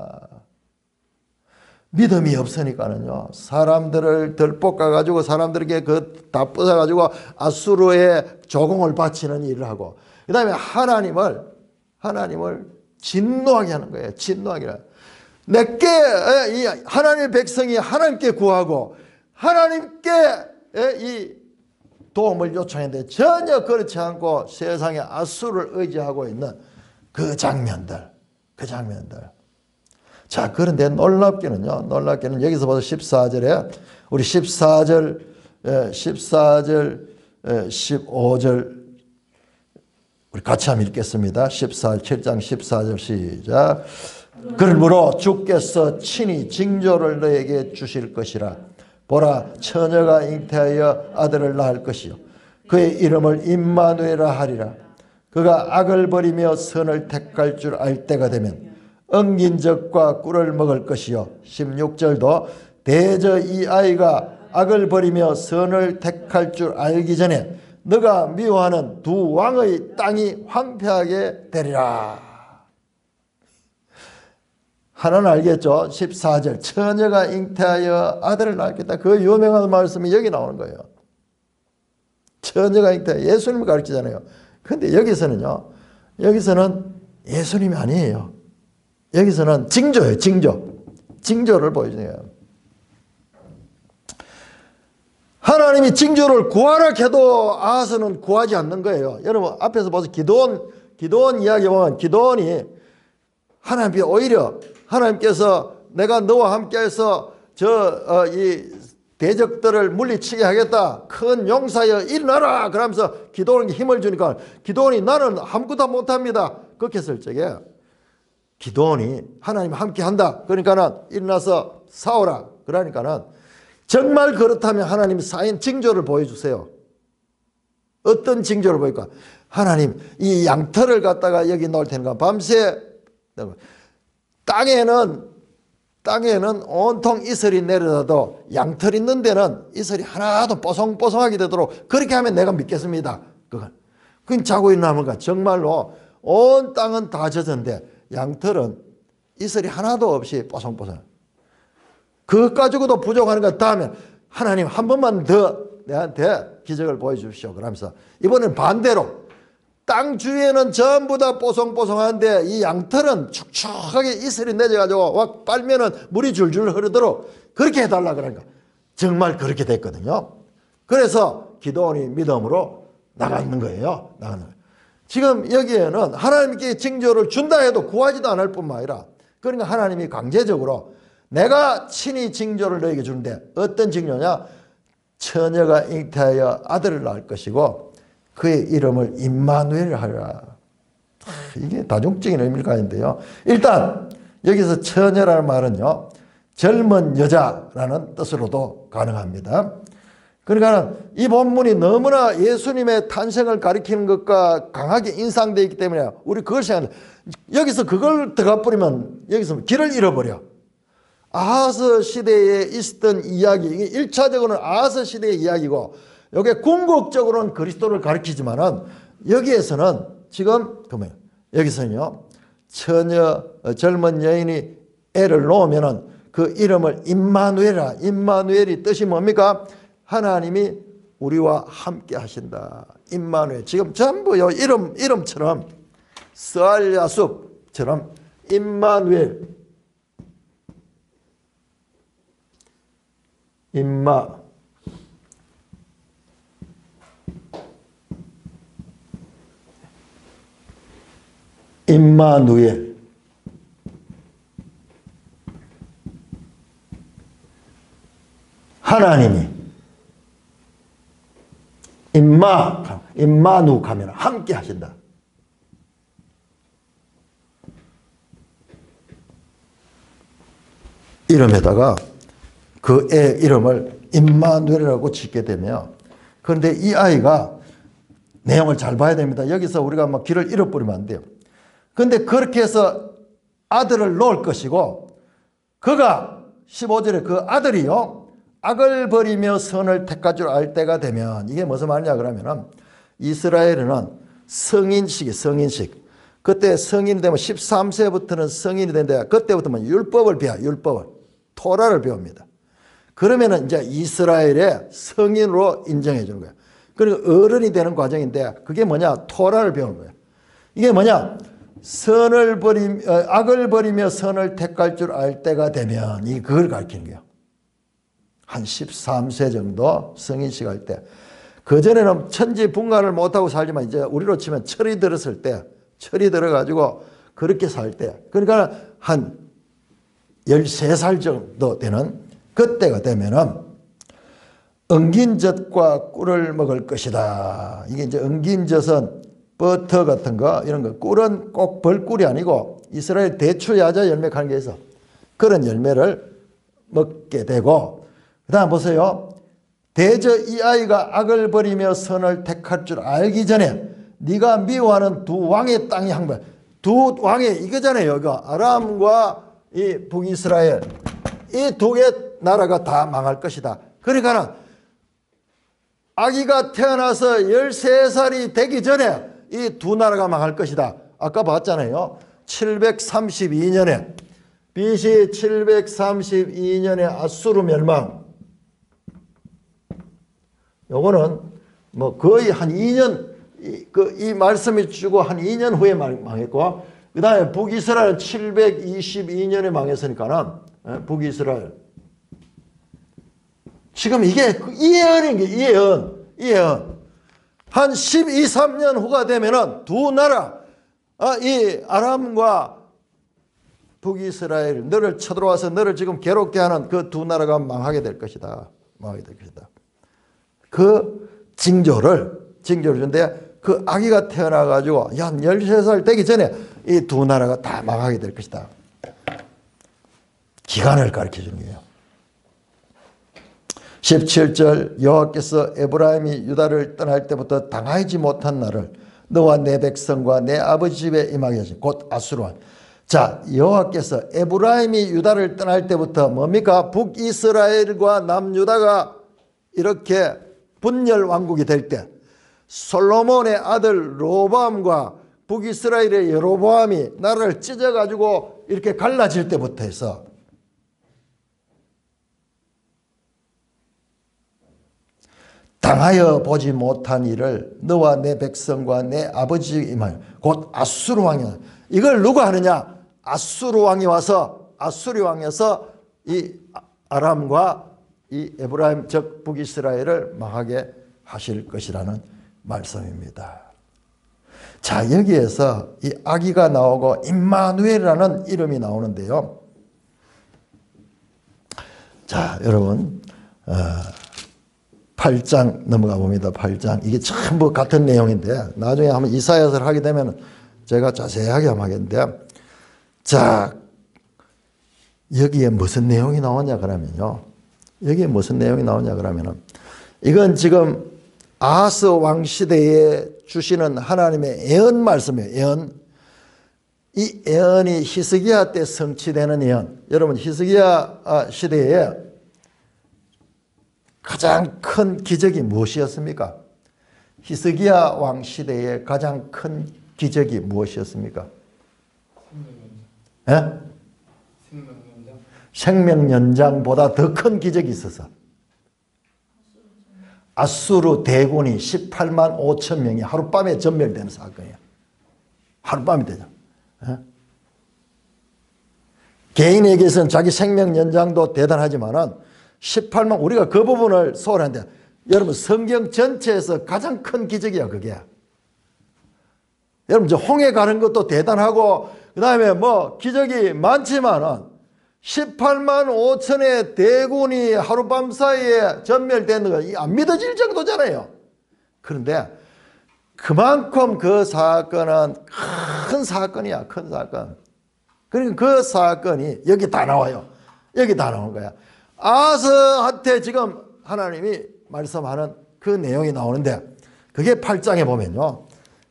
믿음이 없으니까는요, 사람들을 들볶아가지고 사람들에게 그 다 부숴가지고 아수르의 조공을 바치는 일을 하고, 그 다음에 하나님을 진노하게 하는 거예요. 진노하게. 내게 이 하나님의 백성이 하나님께 구하고 하나님께 이 도움을 요청했는데 전혀 그렇지 않고 세상에 아수르를 의지하고 있는 그 장면들. 자, 그런데 놀랍게는 여기서 봐서 14절에 우리 14절 15절 우리 같이 한번 읽겠습니다. 7장 14절 시작. 그러므로 주께서 친히 징조를 너에게 주실 것이라. 보라, 처녀가 잉태하여 아들을 낳을 것이요 그의 이름을 임마누엘이라 하리라. 그가 악을 버리며 선을 택할 줄 알 때가 되면 엉긴 적과 꿀을 먹을 것이요. 16절도 대저 이 아이가 악을 버리며 선을 택할 줄 알기 전에 너가 미워하는 두 왕의 땅이 황폐하게 되리라. 하나는 알겠죠? 14절 처녀가 잉태하여 아들을 낳겠다. 그 유명한 말씀이 여기 나오는 거예요. 처녀가 잉태하여 예수님을 가르치잖아요. 그런데 여기서는 예수님이 아니에요. 여기서는 징조예요. 징조를 보여주네요. 하나님이 징조를 구하라 해도 아하스는 구하지 않는 거예요. 여러분 앞에서 보세요. 기드온 이야기 보면 기드온이 하나님께 오히려 하나님께서 내가 너와 함께해서 이 대적들을 물리치게 하겠다. 큰 용사여 일어나라. 그러면서 기드온에게 힘을 주니까 기드온이 나는 아무것도 못합니다. 그렇게 했을 적에 기드온이 하나님 함께 한다. 그러니까는 일어나서 싸우라. 그러니까는 정말 그렇다면 하나님이 사인 징조를 보여주세요. 어떤 징조를 보일까? 하나님 이 양털을 갖다가 여기 놓을 테니까 밤새 땅에는 온통 이슬이 내려도 양털 있는 데는 이슬이 하나도 뽀송뽀송하게 되도록 그렇게 하면 내가 믿겠습니다. 그럼 자고 있나면가 정말로 온 땅은 다 젖었는데 양털은 이슬이 하나도 없이 뽀송뽀송. 그것 가지고도 부족하니까 다음에 하나님 한 번만 더 내한테 기적을 보여주십시오. 그러면서 이번엔 반대로 땅 주위에는 전부 다 뽀송뽀송한데 이 양털은 축축하게 이슬이 내려가지고 막 빨면은 물이 줄줄 흐르도록 그렇게 해달라 그러니까 정말 그렇게 됐거든요. 그래서 기도원이 믿음으로 나가는 거예요. 나가는 거예요. 지금 여기에는 하나님께 징조를 준다 해도 구하지도 않을 뿐만 아니라 그러니까 하나님이 강제적으로 내가 친히 징조를 너에게 주는데 어떤 징조냐? 처녀가 잉태하여 아들을 낳을 것이고 그의 이름을 임마누엘 하리라. 이게 다중적인 의미를 가진데요. 일단 여기서 처녀라는 말은요. 젊은 여자라는 뜻으로도 가능합니다. 그러니까 이 본문이 너무나 예수님의 탄생을 가리키는 것과 강하게 인상되어 있기 때문에 우리 그걸 생각합니다. 여기서 그걸 들어가 버리면 여기서 길을 잃어버려. 아하스 시대에 있었던 이야기, 이게 1차적으로는 아하스 시대의 이야기고 이게 궁극적으로는 그리스도를 가리키지만은 여기에서는 지금 여기서는요 젊은 여인이 애를 놓으면은 그 이름을 임마누엘이라. 임마누엘이 뜻이 뭡니까? 하나님이 우리와 함께 하신다. 임마누엘. 지금 전부 요 이름처럼 스알야숲처럼 임마누엘. 임마누엘. 하나님이 임마누 가면 함께 하신다. 이름에다가 그 애 이름을 임마누엘이라고 짓게 되면 그런데 이 아이가 내용을 잘 봐야 됩니다. 여기서 우리가 막 길을 잃어버리면 안 돼요. 그런데 그렇게 해서 아들을 놓을 것이고 그가 15절에 그 아들이요 악을 버리며 선을 택할 줄 알 때가 되면 이게 무슨 말이냐 그러면은 이스라엘에는 성인식 그때 성인이 되면 13세부터는 성인이 되는데 그때부터는 율법을 배워 율법을 토라를 배웁니다. 그러면은 이제 이스라엘의 성인으로 인정해 주는 거예요. 그리고 어른이 되는 과정인데 그게 뭐냐 토라를 배우는 거예요. 이게 뭐냐 악을 버리며 선을 택할 줄 알 때가 되면 그걸 가르치는 거예요. 한 13세 정도 성인식 할 때. 그전에는 천지분간을 못하고 살지만 이제 우리로 치면 철이 들었을 때, 철이 들어가지고 그렇게 살 때. 그러니까 한 13살 정도 되는 그때가 되면은 엉긴젓과 꿀을 먹을 것이다. 이게 이제 엉긴젓은 버터 같은 거, 이런 거. 꿀은 꼭 벌꿀이 아니고 이스라엘 대추야자 열매 하는 게 있어. 그런 열매를 먹게 되고, 그 다음 보세요. 대저 이 아이가 악을 버리며 선을 택할 줄 알기 전에 네가 미워하는 두 왕의 땅이 항변. 두 왕의 이거잖아요. 이거 아람과 이 북이스라엘. 이 두 개 나라가 다 망할 것이다. 그러니까 아기가 태어나서 13살이 되기 전에 이 두 나라가 망할 것이다. 아까 봤잖아요. 732년에 BC 732년에 아수르 멸망. 요거는 뭐 거의 한 2년 이 말씀이 주고 한 2년 후에 망했고 그 다음에 북이스라엘 722년에 망했으니까는 북이스라엘 지금 이게 이 예언인 게 이 예언 한 12, 13년 후가 되면은 두 나라 이 아람과 북이스라엘 너를 쳐들어와서 너를 지금 괴롭게 하는 그 두 나라가 망하게 될 것이다. 망하게 될 것이다. 그 징조를 준데 그 아기가 태어나가지고 한 13살 되기 전에 이 두 나라가 다 망하게 될 것이다. 기간을 가르쳐 주는 거예요. 17절 여호와께서 에브라임이 유다를 떠날 때부터 당하지 못한 날을 너와 내 백성과 내 아버지 집에 임하게 하신 곧 아수르. 자, 여호와께서 에브라임이 유다를 떠날 때부터 뭡니까? 북이스라엘과 남유다가 이렇게 분열 왕국이 될 때 솔로몬의 아들 로보암과 북이스라엘의 여로보암이 나라를 찢어가지고 이렇게 갈라질 때부터 해서 당하여 보지 못한 일을 너와 내 백성과 내 아버지 임하여 곧 아수르 왕이 이걸 누가 하느냐? 아수르 왕이 와서 아수르 왕에서 이 아람과 이 에브라임 즉 북이스라엘을 망하게 하실 것이라는 말씀입니다. 자, 여기에서 이 아기가 나오고 임마누엘이라는 이름이 나오는데요. 자, 여러분 8장 넘어가 봅니다. 8장. 이게 전부 같은 내용인데 나중에 한번 이사야서를 하게 되면 제가 자세하게 한번 하겠는데, 자, 여기에 무슨 내용이 나오냐 그러면요. 여기에 무슨 내용이 나오냐 그러면은 이건 지금 아하스 왕 시대에 주시는 하나님의 예언 말씀이에요. 예언. 이 예언이 히스기야 때 성취되는 예언. 여러분 히스기야 시대에 가장 큰 기적이 무엇이었습니까? 히스기야 왕 시대의 가장 큰 기적이 무엇이었습니까? 생명연장보다 더 큰 기적이 있어서 아수르 대군이 18만 5천 명이 하룻밤에 전멸되는 사건이에요. 하룻밤이 되죠. 개인에게서는 자기 생명연장도 대단하지만은 18만, 우리가 그 부분을 소홀한데, 여러분 성경 전체에서 가장 큰 기적이야 그게. 여러분 홍해 가는 것도 대단하고 그 다음에 뭐 기적이 많지만은 18만 5천의 대군이 하룻밤 사이에 전멸되는 거 안 믿어질 정도잖아요. 그런데 그만큼 그 사건은 큰 사건이야. 큰 사건. 그러니까 그 사건이 여기 다 나와요. 여기 다 나온 거야. 아하스한테 지금 하나님이 말씀하는 그 내용이 나오는데 그게 8장에 보면요.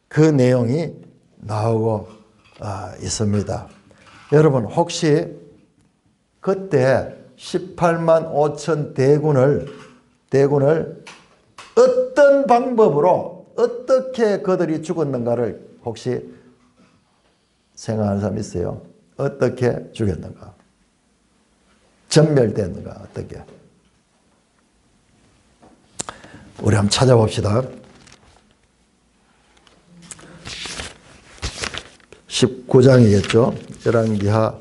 그 내용이 나오고 있습니다. 여러분 혹시 그때 18만 5천 대군을 어떤 방법으로 어떻게 그들이 죽었는가를 혹시 생각하는 사람 있어요? 어떻게 죽였는가? 전멸됐는가? 어떻게? 우리 한번 찾아봅시다. 19장이겠죠? 열왕기하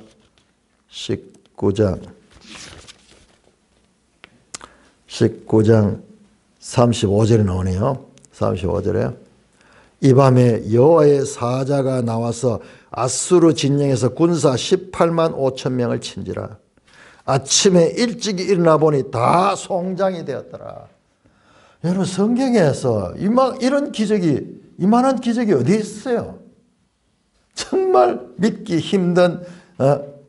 19장 35절에 나오네요. 35절에 이 밤에 여호와의 사자가 나와서 아수르 진영에서 군사 18만 5천 명을 친지라. 아침에 일찍 일어나 보니 다 송장이 되었더라. 여러분 성경에서 이런 기적이, 이만한 기적이 어디 있어요? 정말 믿기 힘든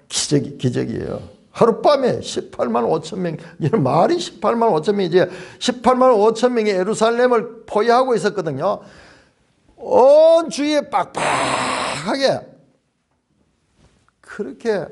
기적이에요. 하룻밤에 18만 5천 명, 이런 말이 18만 5천 명이지. 18만 5천 명이 예루살렘을 포위하고 있었거든요. 온 주위에 빡빡하게 그렇게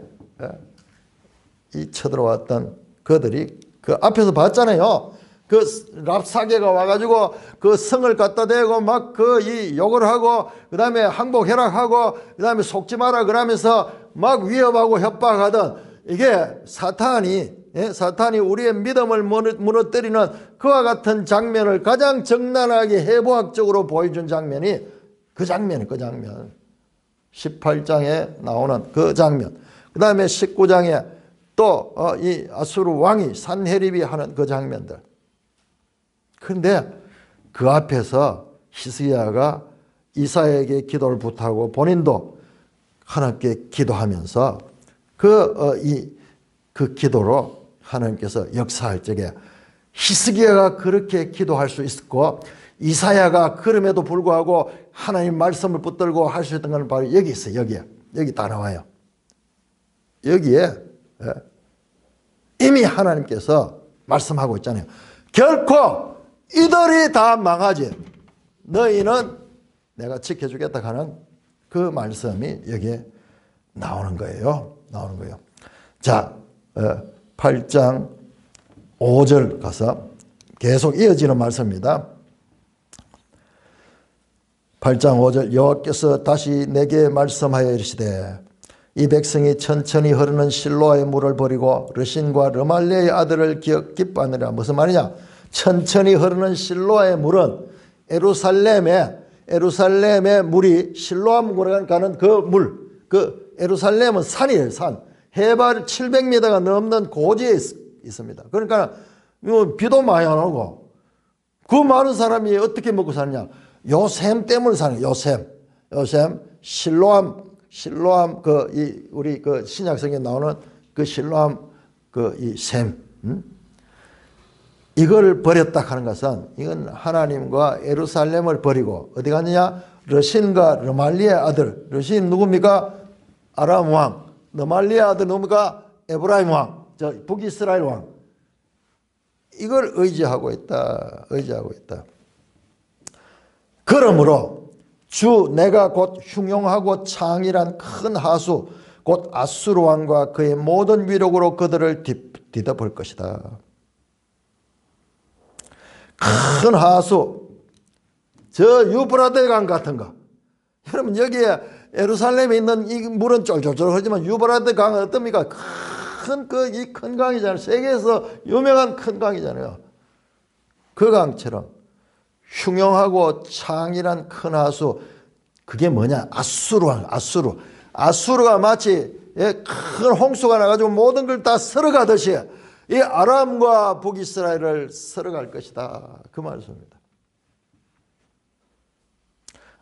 쳐들어왔던 그들이 그 앞에서 봤잖아요. 그 랍사게가 와가지고 그 성을 갖다 대고 막 이 욕을 하고 그 다음에 항복해락하고 그 다음에 속지 마라 그러면서 막 위협하고 협박하던 이게 사탄이 우리의 믿음을 무너뜨리는 그와 같은 장면을 가장 적나라하게 해부학적으로 보여준 장면이 그 장면 18장에 나오는 그 장면, 그 다음에 19장에 또 이 아수르 왕이 산헤립이 하는 그 장면들. 그런데 그 앞에서 히스기야가 이사야에게 기도를 부탁하고 본인도 하나님께 기도하면서 그 기도로 하나님께서 역사할 적에 히스기야가 그렇게 기도할 수 있었고 이사야가 그럼에도 불구하고 하나님 말씀을 붙들고 할 수 있던 건 바로 여기 있어요. 여기 다 나와요. 여기에 이미 하나님께서 말씀하고 있잖아요. 결코 이들이 다 망하지. 너희는 내가 지켜주겠다 하는 그 말씀이 여기에 나오는 거예요. 자, 8장 5절 가서 계속 이어지는 말씀입니다. 8장 5절 여호와께서 다시 내게 말씀하여 이르시되 이 백성이 천천히 흐르는 실로아의 물을 버리고 르신과 르말리아의 아들을 기뻐하느라. 무슨 말이냐? 천천히 흐르는 실로아의 물은 에루살렘의 물이 실로암 가는 그 물, 그 에루살렘은 산이에요. 산. 해발 700m가 넘는 고지에 있습니다. 그러니까 비도 많이 안 오고 그 많은 사람이 어떻게 먹고 사느냐? 요셈 때문에 사는 거예요. 요셈 실로암 우리 신약성에 나오는 그 실로암 이 셈. 이걸 버렸다 하는 것은 이건 하나님과 예루살렘을 버리고 어디 갔느냐? 르신과 르말리의 아들. 르신 누굽니까? 아람 왕. 르말리의 아들 누굽니까? 에브라임 왕. 북이스라엘 왕. 이걸 의지하고 있다. 그러므로 내가 곧 흉용하고 창이란 큰 하수 곧 아수르 왕과 그의 모든 위력으로 그들을 뒤덮을 것이다. 큰 하수, 저 유브라데 강 같은 거. 여러분 여기에 예루살렘에 있는 이 물은 쫄쫄쫄하지만 유브라데 강은 어떻습니까? 큰 강이잖아요. 세계에서 유명한 큰 강이잖아요. 그 강처럼 흉용하고 창이란 큰 하수, 그게 뭐냐? 아수르가 마치 큰 홍수가 나가지고 모든 걸 다 쓸어가듯이 이 아람과 북이스라엘을 쓸어갈 것이다. 그 말씀입니다.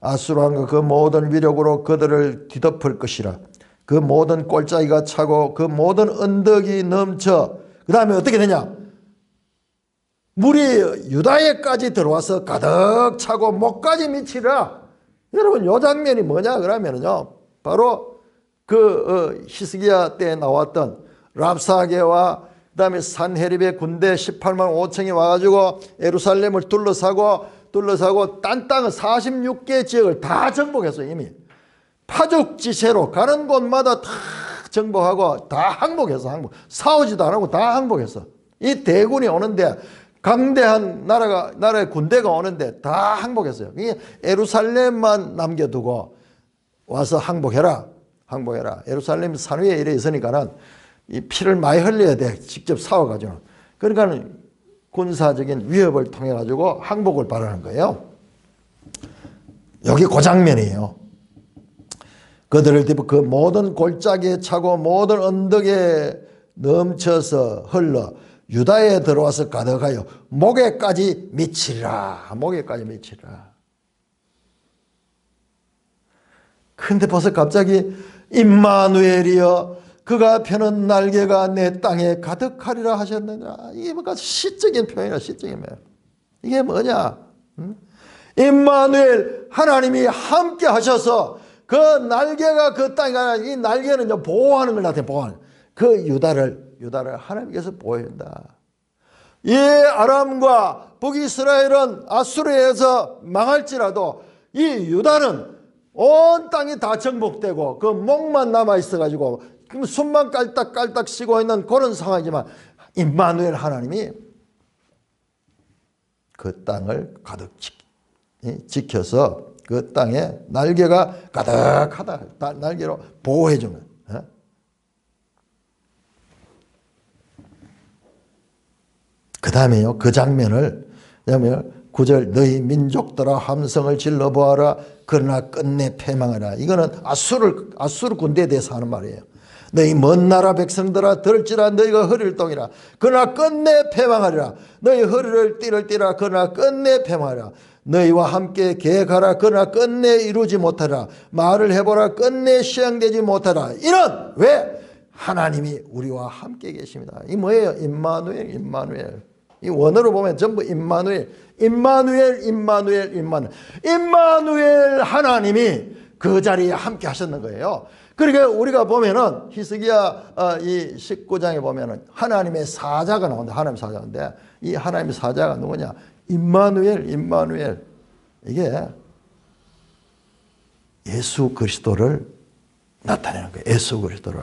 아수르 왕과 그 모든 위력으로 그들을 뒤덮을 것이라. 그 모든 골짜기가 차고 그 모든 언덕이 넘쳐. 그 다음에 어떻게 되냐? 물이 유다에까지 들어와서 가득 차고 목까지 미치라. 여러분 요 장면이 뭐냐 그러면요, 바로 히스기야 때 나왔던 랍사게와 그 다음에 산헤립의 군대 18만 5천이 와가지고 예루살렘을 둘러싸고 딴 땅은 46개 지역을 다 정복했어요. 이미 파죽지세로 가는 곳마다 다 정복하고 다 항복했어. 싸우지도 안 하고 다 항복했어. 이 대군이 오는데, 강대한 나라의 군대가 오는데 다 항복했어요. 예루살렘만 남겨두고 와서 항복해라. 예루살렘 산 위에 이래 있으니까는 이 피를 많이 흘려야 돼. 직접 싸워가지고. 그러니까 군사적인 위협을 통해 가지고 항복을 바라는 거예요. 여기 그 장면이에요. 그들을 뒤집어 그 모든 골짜기에 차고 모든 언덕에 넘쳐서 흘러 유다에 들어와서 가득하여 목에까지 미치리라. 그런데 벌써 갑자기 임마누엘이여 그가 펴는 날개가 내 땅에 가득하리라 하셨느냐. 이게 뭔가 시적인 표현이야. 이게 뭐냐? 임마누엘 하나님이 함께 하셔서 그 날개가 그 땅에 가나, 이 날개는 보호하는 걸 나타내. 보호하는 그 유다를 하나님께서 보호한다. 이 아람과 북이스라엘은 아수르에서 망할지라도 이 유다는 온 땅이 다 정복되고 그 목만 남아 있어가지고 숨만 깔딱깔딱 쉬고 있는 그런 상황이지만 임마누엘 하나님이 그 땅을 가득 지켜서 그 땅에 날개가 가득하다. 날개로 보호해주는. 그 다음에요. 그 장면을 9절 너희 민족들아 함성을 질러보아라. 그러나 끝내 패망하라. 이거는 아수르 군대에 대해서 하는 말이에요. 너희 먼 나라 백성들아 들을지라 너희가 허리를 동이라. 그러나 끝내 패망하리라. 너희 허리를 띠라. 그러나 끝내 패망하리라. 너희와 함께 계획하라. 그러나 끝내 이루지 못하라. 말을 해보라. 끝내 시행되지 못하라. 이는 왜? 하나님이 우리와 함께 계십니다. 이 뭐예요? 임마누엘. 이 원어로 보면 전부 임마누엘 하나님이 그 자리에 함께 하셨는 거예요. 그러니까 우리가 보면은 히스기야 이 19장에 보면은 하나님의 사자가 나온다. 하나님의 사자인데 이 하나님의 사자가 누구냐? 임마누엘. 이게 예수 그리스도를 나타내는 거예요. 예수 그리스도를.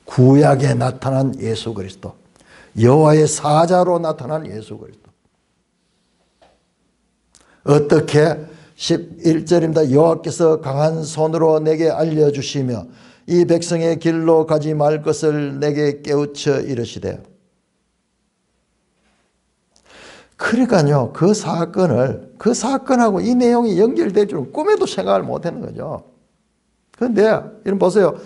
구약에 나타난 예수 그리스도. 여호와의 사자로 나타난 예수 그리스도. 어떻게 11절입니다. 여호와께서 강한 손으로 내게 알려주시며 이 백성의 길로 가지 말 것을 내게 깨우쳐 이르시되. 그러니까요, 그 사건하고 이 내용이 연결될 줄은 꿈에도 생각을 못하는 거죠. 그런데 이런 보세요.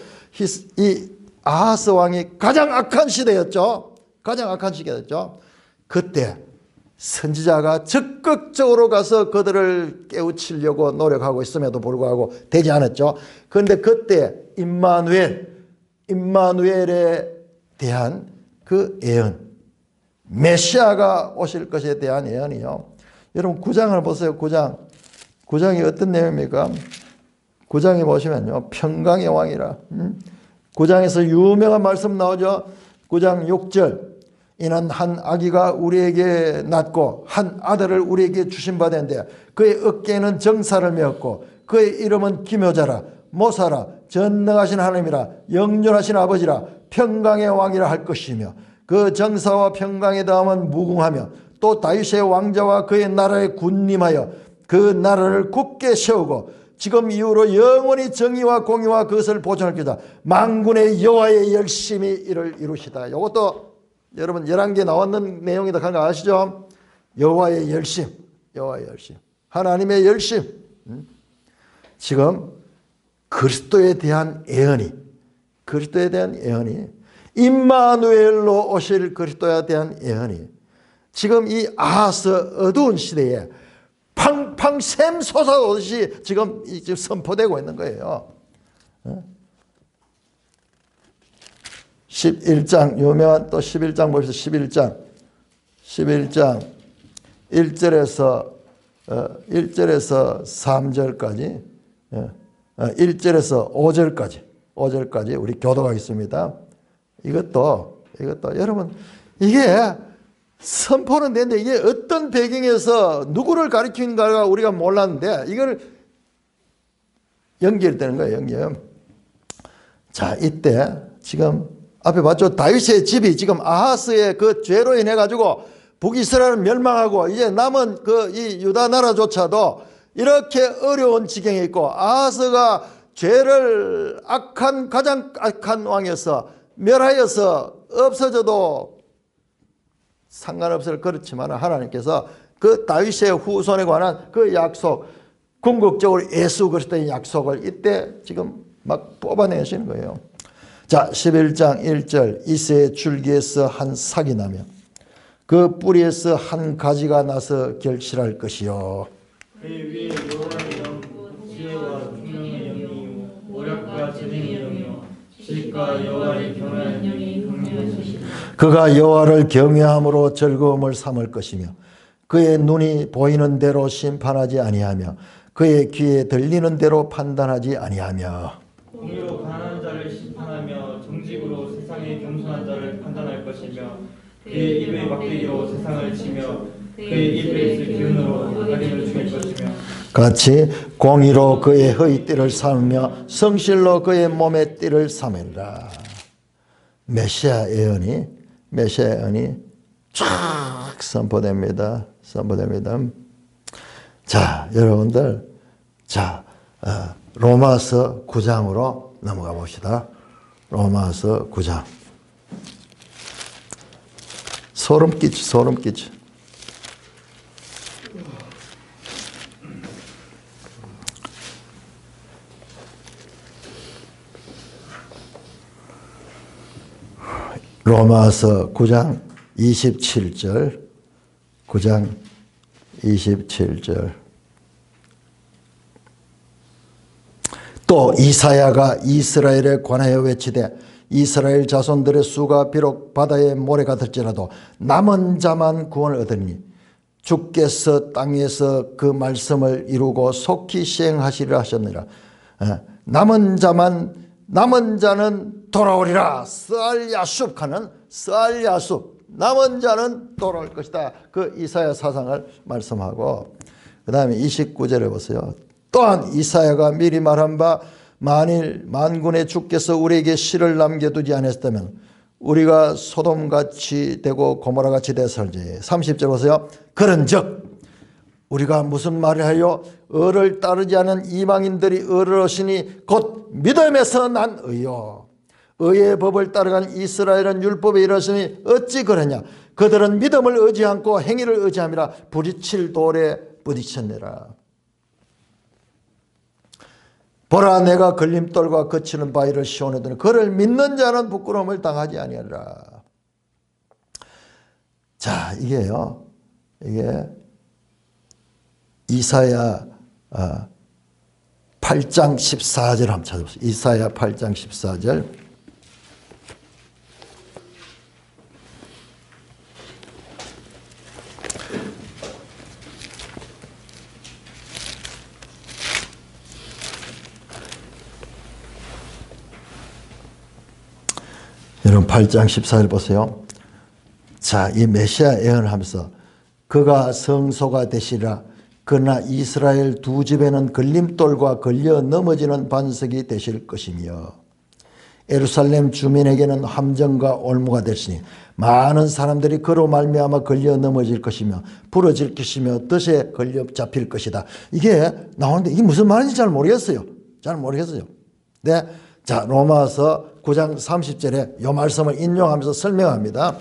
이 아하스 왕이 가장 악한 시대였죠. 가장 악한 시대였죠. 그때 선지자가 적극적으로 가서 그들을 깨우치려고 노력하고 있음에도 불구하고 되지 않았죠. 그런데 그때 임마누엘에 대한 그 예언, 메시아가 오실 것에 대한 예언이요. 여러분 9장을 보세요. 9장이 어떤 내용입니까? 9장에 보시면요, 평강의 왕이라. 9장에서 유명한 말씀 나오죠. 9장 6절. 이는 한 아기가 우리에게 낳고 한 아들을 우리에게 주신 바 된데 그의 어깨에는 정사를 메었고 그의 이름은 기묘자라 모사라 전능하신 하나님이라 영존하신 아버지라 평강의 왕이라 할 것이며 그 정사와 평강의 다음은 무궁하며 또 다윗의 왕자와 그의 나라에 군림하여 그 나라를 굳게 세우고 지금 이후로 영원히 정의와 공의와 그것을 보존할 것이다. 만군의 여호와의 열심히 이를 이루시다. 이것도 여러분 11개 나왔는 내용이다 하는 거 아시죠? 여호와의 열심, 여호와의 열심, 하나님의 열심. 지금 그리스도에 대한 예언이, 임마누엘로 오실 그리스도에 대한 예언이 지금 이 아하스 어두운 시대에 팡팡 샘 솟아오듯이 지금 선포되고 있는 거예요. 11장 유명한 또 11장 보시죠. 11장 1절에서 3절까지 1절에서 5절까지 우리 교독하겠습니다. 이것도 여러분 이게 선포는 되는데 이게 어떤 배경에서 누구를 가리키는가가 우리가 몰랐는데 이걸 연결되는 거예요. 연결. 자, 이때 지금 앞에 봤죠? 다윗의 집이 지금 아하스의 그 죄로 인해 가지고 북이스라엘은 멸망하고 이제 남은 그 이 유다 나라조차도 이렇게 어려운 지경에 있고 아하스가 죄를 가장 악한 왕이어서 멸하여서 없어져도 상관없을 그렇지만 하나님께서 그 다윗의 후손에 관한 그 약속, 궁극적으로 예수 그리스도의 약속을 이때 지금 막 뽑아내시는 거예요. 자, 11장 1절. 이새의 줄기에서 한 삭이 나며 그 뿌리에서 한 가지가 나서 결실할 것이요. 그 위에 여호와의 영, 지혜와 총명의 영이요 오략과 재능의 영이요 지식과 여호와를 경외하는 영이 강림하시리라. 그가 여호와를 경외함으로 즐거움을 삼을 것이며 그의 눈이 보이는 대로 심판하지 아니하며 그의 귀에 들리는 대로 판단하지 아니하며 공의로 가난한 자를 심판하며 정직으로 세상의 겸손한 자를 판단할 것이며 그의 입의 막대기로 세상을 치며 그의 입에 있을 기운으로 하나님을 죽일 것이며 같이 공의로 그의 허리띠를 삼으며 성실로 그의 몸의 띠를 삼으리라. 메시아 예언이 쫙 선포됩니다. 자, 여러분들, 로마서 9장으로 넘어가 봅시다. 로마서 9장. 소름 끼치. 로마서 9장 27절. 9장 27절. 또 이사야가 이스라엘에 관하여 외치되 이스라엘 자손들의 수가 비록 바다의 모래가 될지라도 남은 자만 구원을 얻으니 주께서 땅에서 그 말씀을 이루고 속히 시행하시리라 하셨느니라. 남은 자는 돌아오리라. 스알야숲 하는 스알야숲. 남은 자는 돌아올 것이다. 그 이사야 사상을 말씀하고 그 다음에 29절에 보세요. 또한 이사야가 미리 말한 바 만일 만군의 주께서 우리에게 씨를 남겨두지 않았다면 우리가 소돔같이 되고 고모라같이 되었을지. 30절 보세요. 그런즉 우리가 무슨 말을 하여 의를 따르지 않은 이방인들이 의를 얻으니 곧 믿음에서 난 의요. 의의 법을 따라간 이스라엘은 율법에 이르렀으니 어찌 그러냐. 그들은 믿음을 의지 않고 행위를 의지함이라 부딪힐 돌에 부딪혔느라. 보라, 내가 걸림돌과 거치는 바위를 씌워내더니 그를 믿는 자는 부끄러움을 당하지 아니하리라. 자, 이게요. 이게 이사야 8장 14절 한번 찾아보세요. 이사야 8장 14절. 여러분 8장 14절 보세요. 자, 이 메시아 예언을 하면서 그가 성소가 되시리라. 그러나 이스라엘 두 집에는 걸림돌과 걸려 넘어지는 반석이 되실 것이며 예루살렘 주민에게는 함정과 올무가 되시니 많은 사람들이 그로 말미암아 걸려 넘어질 것이며 부러질 것이며 뜻에 걸려 잡힐 것이다. 이게 나오는데 이게 무슨 말인지 잘 모르겠어요. 네. 자, 로마서 9장 30절에 이 말씀을 인용하면서 설명합니다.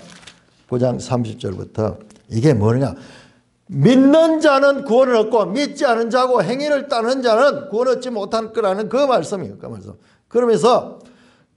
9장 30절부터 이게 뭐냐. 믿는 자는 구원을 얻고 믿지 않은 자고 행위를 따르는 자는 구원 얻지 못할 거라는 그 말씀이에요. 그 말씀. 그러면서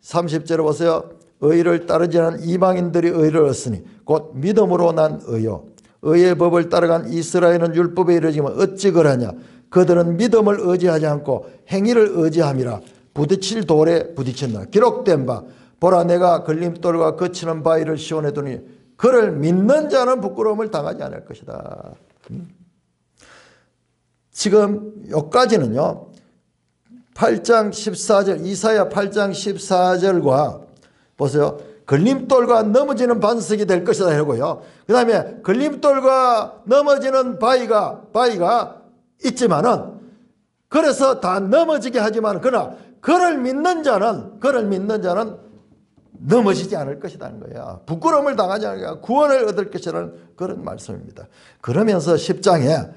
30절에 보세요. 의를 따르지 않은 이방인들이 의를 얻으니 곧 믿음으로 난 의요. 의의 법을 따라간 이스라엘은 율법에 이르지만 어찌 그러냐. 그들은 믿음을 의지하지 않고 행위를 의지함이라 부딪힐 돌에 부딪힌다. 기록된 바 보라, 내가 걸림돌과 거치는 바위를 씌워내더니 그를 믿는 자는 부끄러움을 당하지 않을 것이다. 지금 여기까지는요. 8장 14절 이사야 8장 14절과 보세요. 걸림돌과 넘어지는 반석이 될 것이다 하고요. 그 다음에 걸림돌과 넘어지는 바위가 있지만은 그래서 다 넘어지게 하지만 그러나 그를 믿는 자는 넘어지지 않을 것이라는 거야. 부끄러움을 당하지 않을 거야. 구원을 얻을 것이라는 그런 말씀입니다. 그러면서 10장에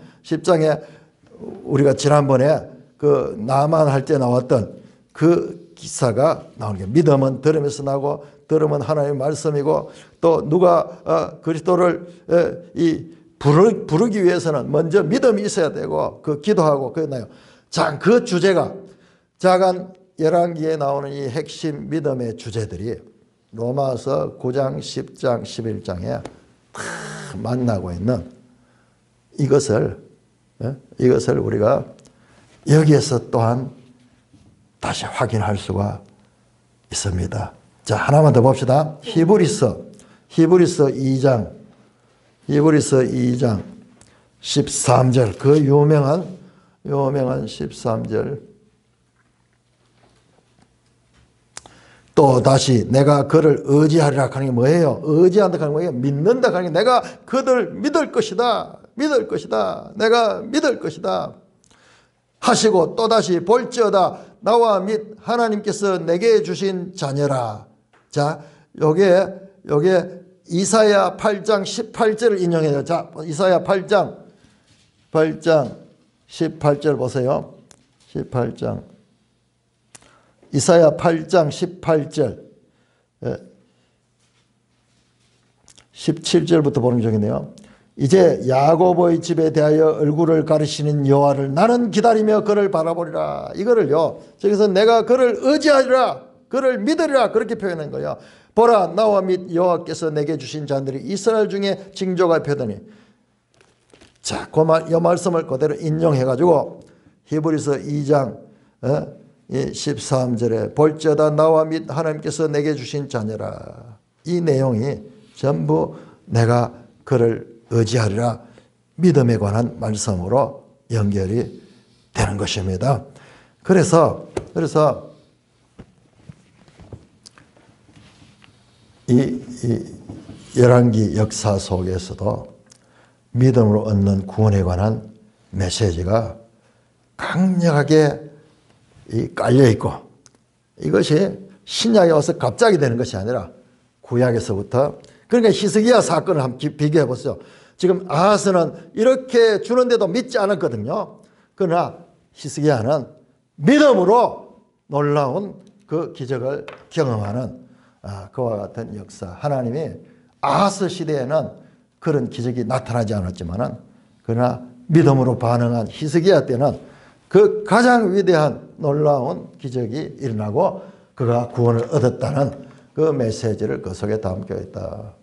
우리가 지난번에 그 나만 할 때 나왔던 그 기사가 나오는 게 믿음은 들음에서 나고 들음은 하나님의 말씀이고 또 누가 그리스도를 부르기 위해서는 먼저 믿음이 있어야 되고 그 기도하고 그랬나요. 자, 그 주제가 작은 열왕기에 나오는 이 핵심 믿음의 주제들이 로마서 9장, 10장, 11장에 다 만나고 있는 이것을 우리가 여기에서 또한 다시 확인할 수가 있습니다. 자, 하나만 더 봅시다. 히브리서 2장 13절 그 유명한 13절 또 다시 내가 그를 의지하리라 하는 게 뭐예요? 의지한다 하는 게 뭐예요? 믿는다 하는 게 내가 그들을 믿을 것이다. 내가 믿을 것이다. 하시고 또다시 볼지어다 나와 및 하나님께서 내게 주신 자녀라. 자, 요게 이사야 8장 18절을 인용해요. 자, 이사야 8장 18절 보세요. 이사야 8장 18절 17절부터 보는 중이네요. 이제 야고보의 집에 대하여 얼굴을 가리시는 여호와를 나는 기다리며 그를 바라보리라. 이거를요. 저기서 내가 그를 의지하리라. 그를 믿으리라. 그렇게 표현한 거예요. 보라, 나와 및 여호와께서 내게 주신 자들이 이스라엘 중에 징조가 펴더니. 자, 이 말씀을 그대로 인용해가지고 히브리서 2장 13절에 볼지어다 나와 및 하나님께서 내게 주신 자녀라. 이 내용이 전부 내가 그를 의지하리라 믿음에 관한 말씀으로 연결이 되는 것입니다. 그래서 이 열왕기 역사 속에서도 믿음으로 얻는 구원에 관한 메시지가 강력하게 깔려 있고 이것이 신약에 와서 갑자기 되는 것이 아니라 구약에서부터 그러니까 히스기야 사건을 한번 비교해 보세요. 지금 아하스는 이렇게 주는데도 믿지 않았거든요. 그러나 히스기야는 믿음으로 놀라운 그 기적을 경험하는 그와 같은 역사. 하나님이 아하스 시대에는 그런 기적이 나타나지 않았지만은 그러나 믿음으로 반응한 히스기야 때는 그 가장 위대한 놀라운 기적이 일어나고 그가 구원을 얻었다는 그 메시지를 그 속에 담겨 있다.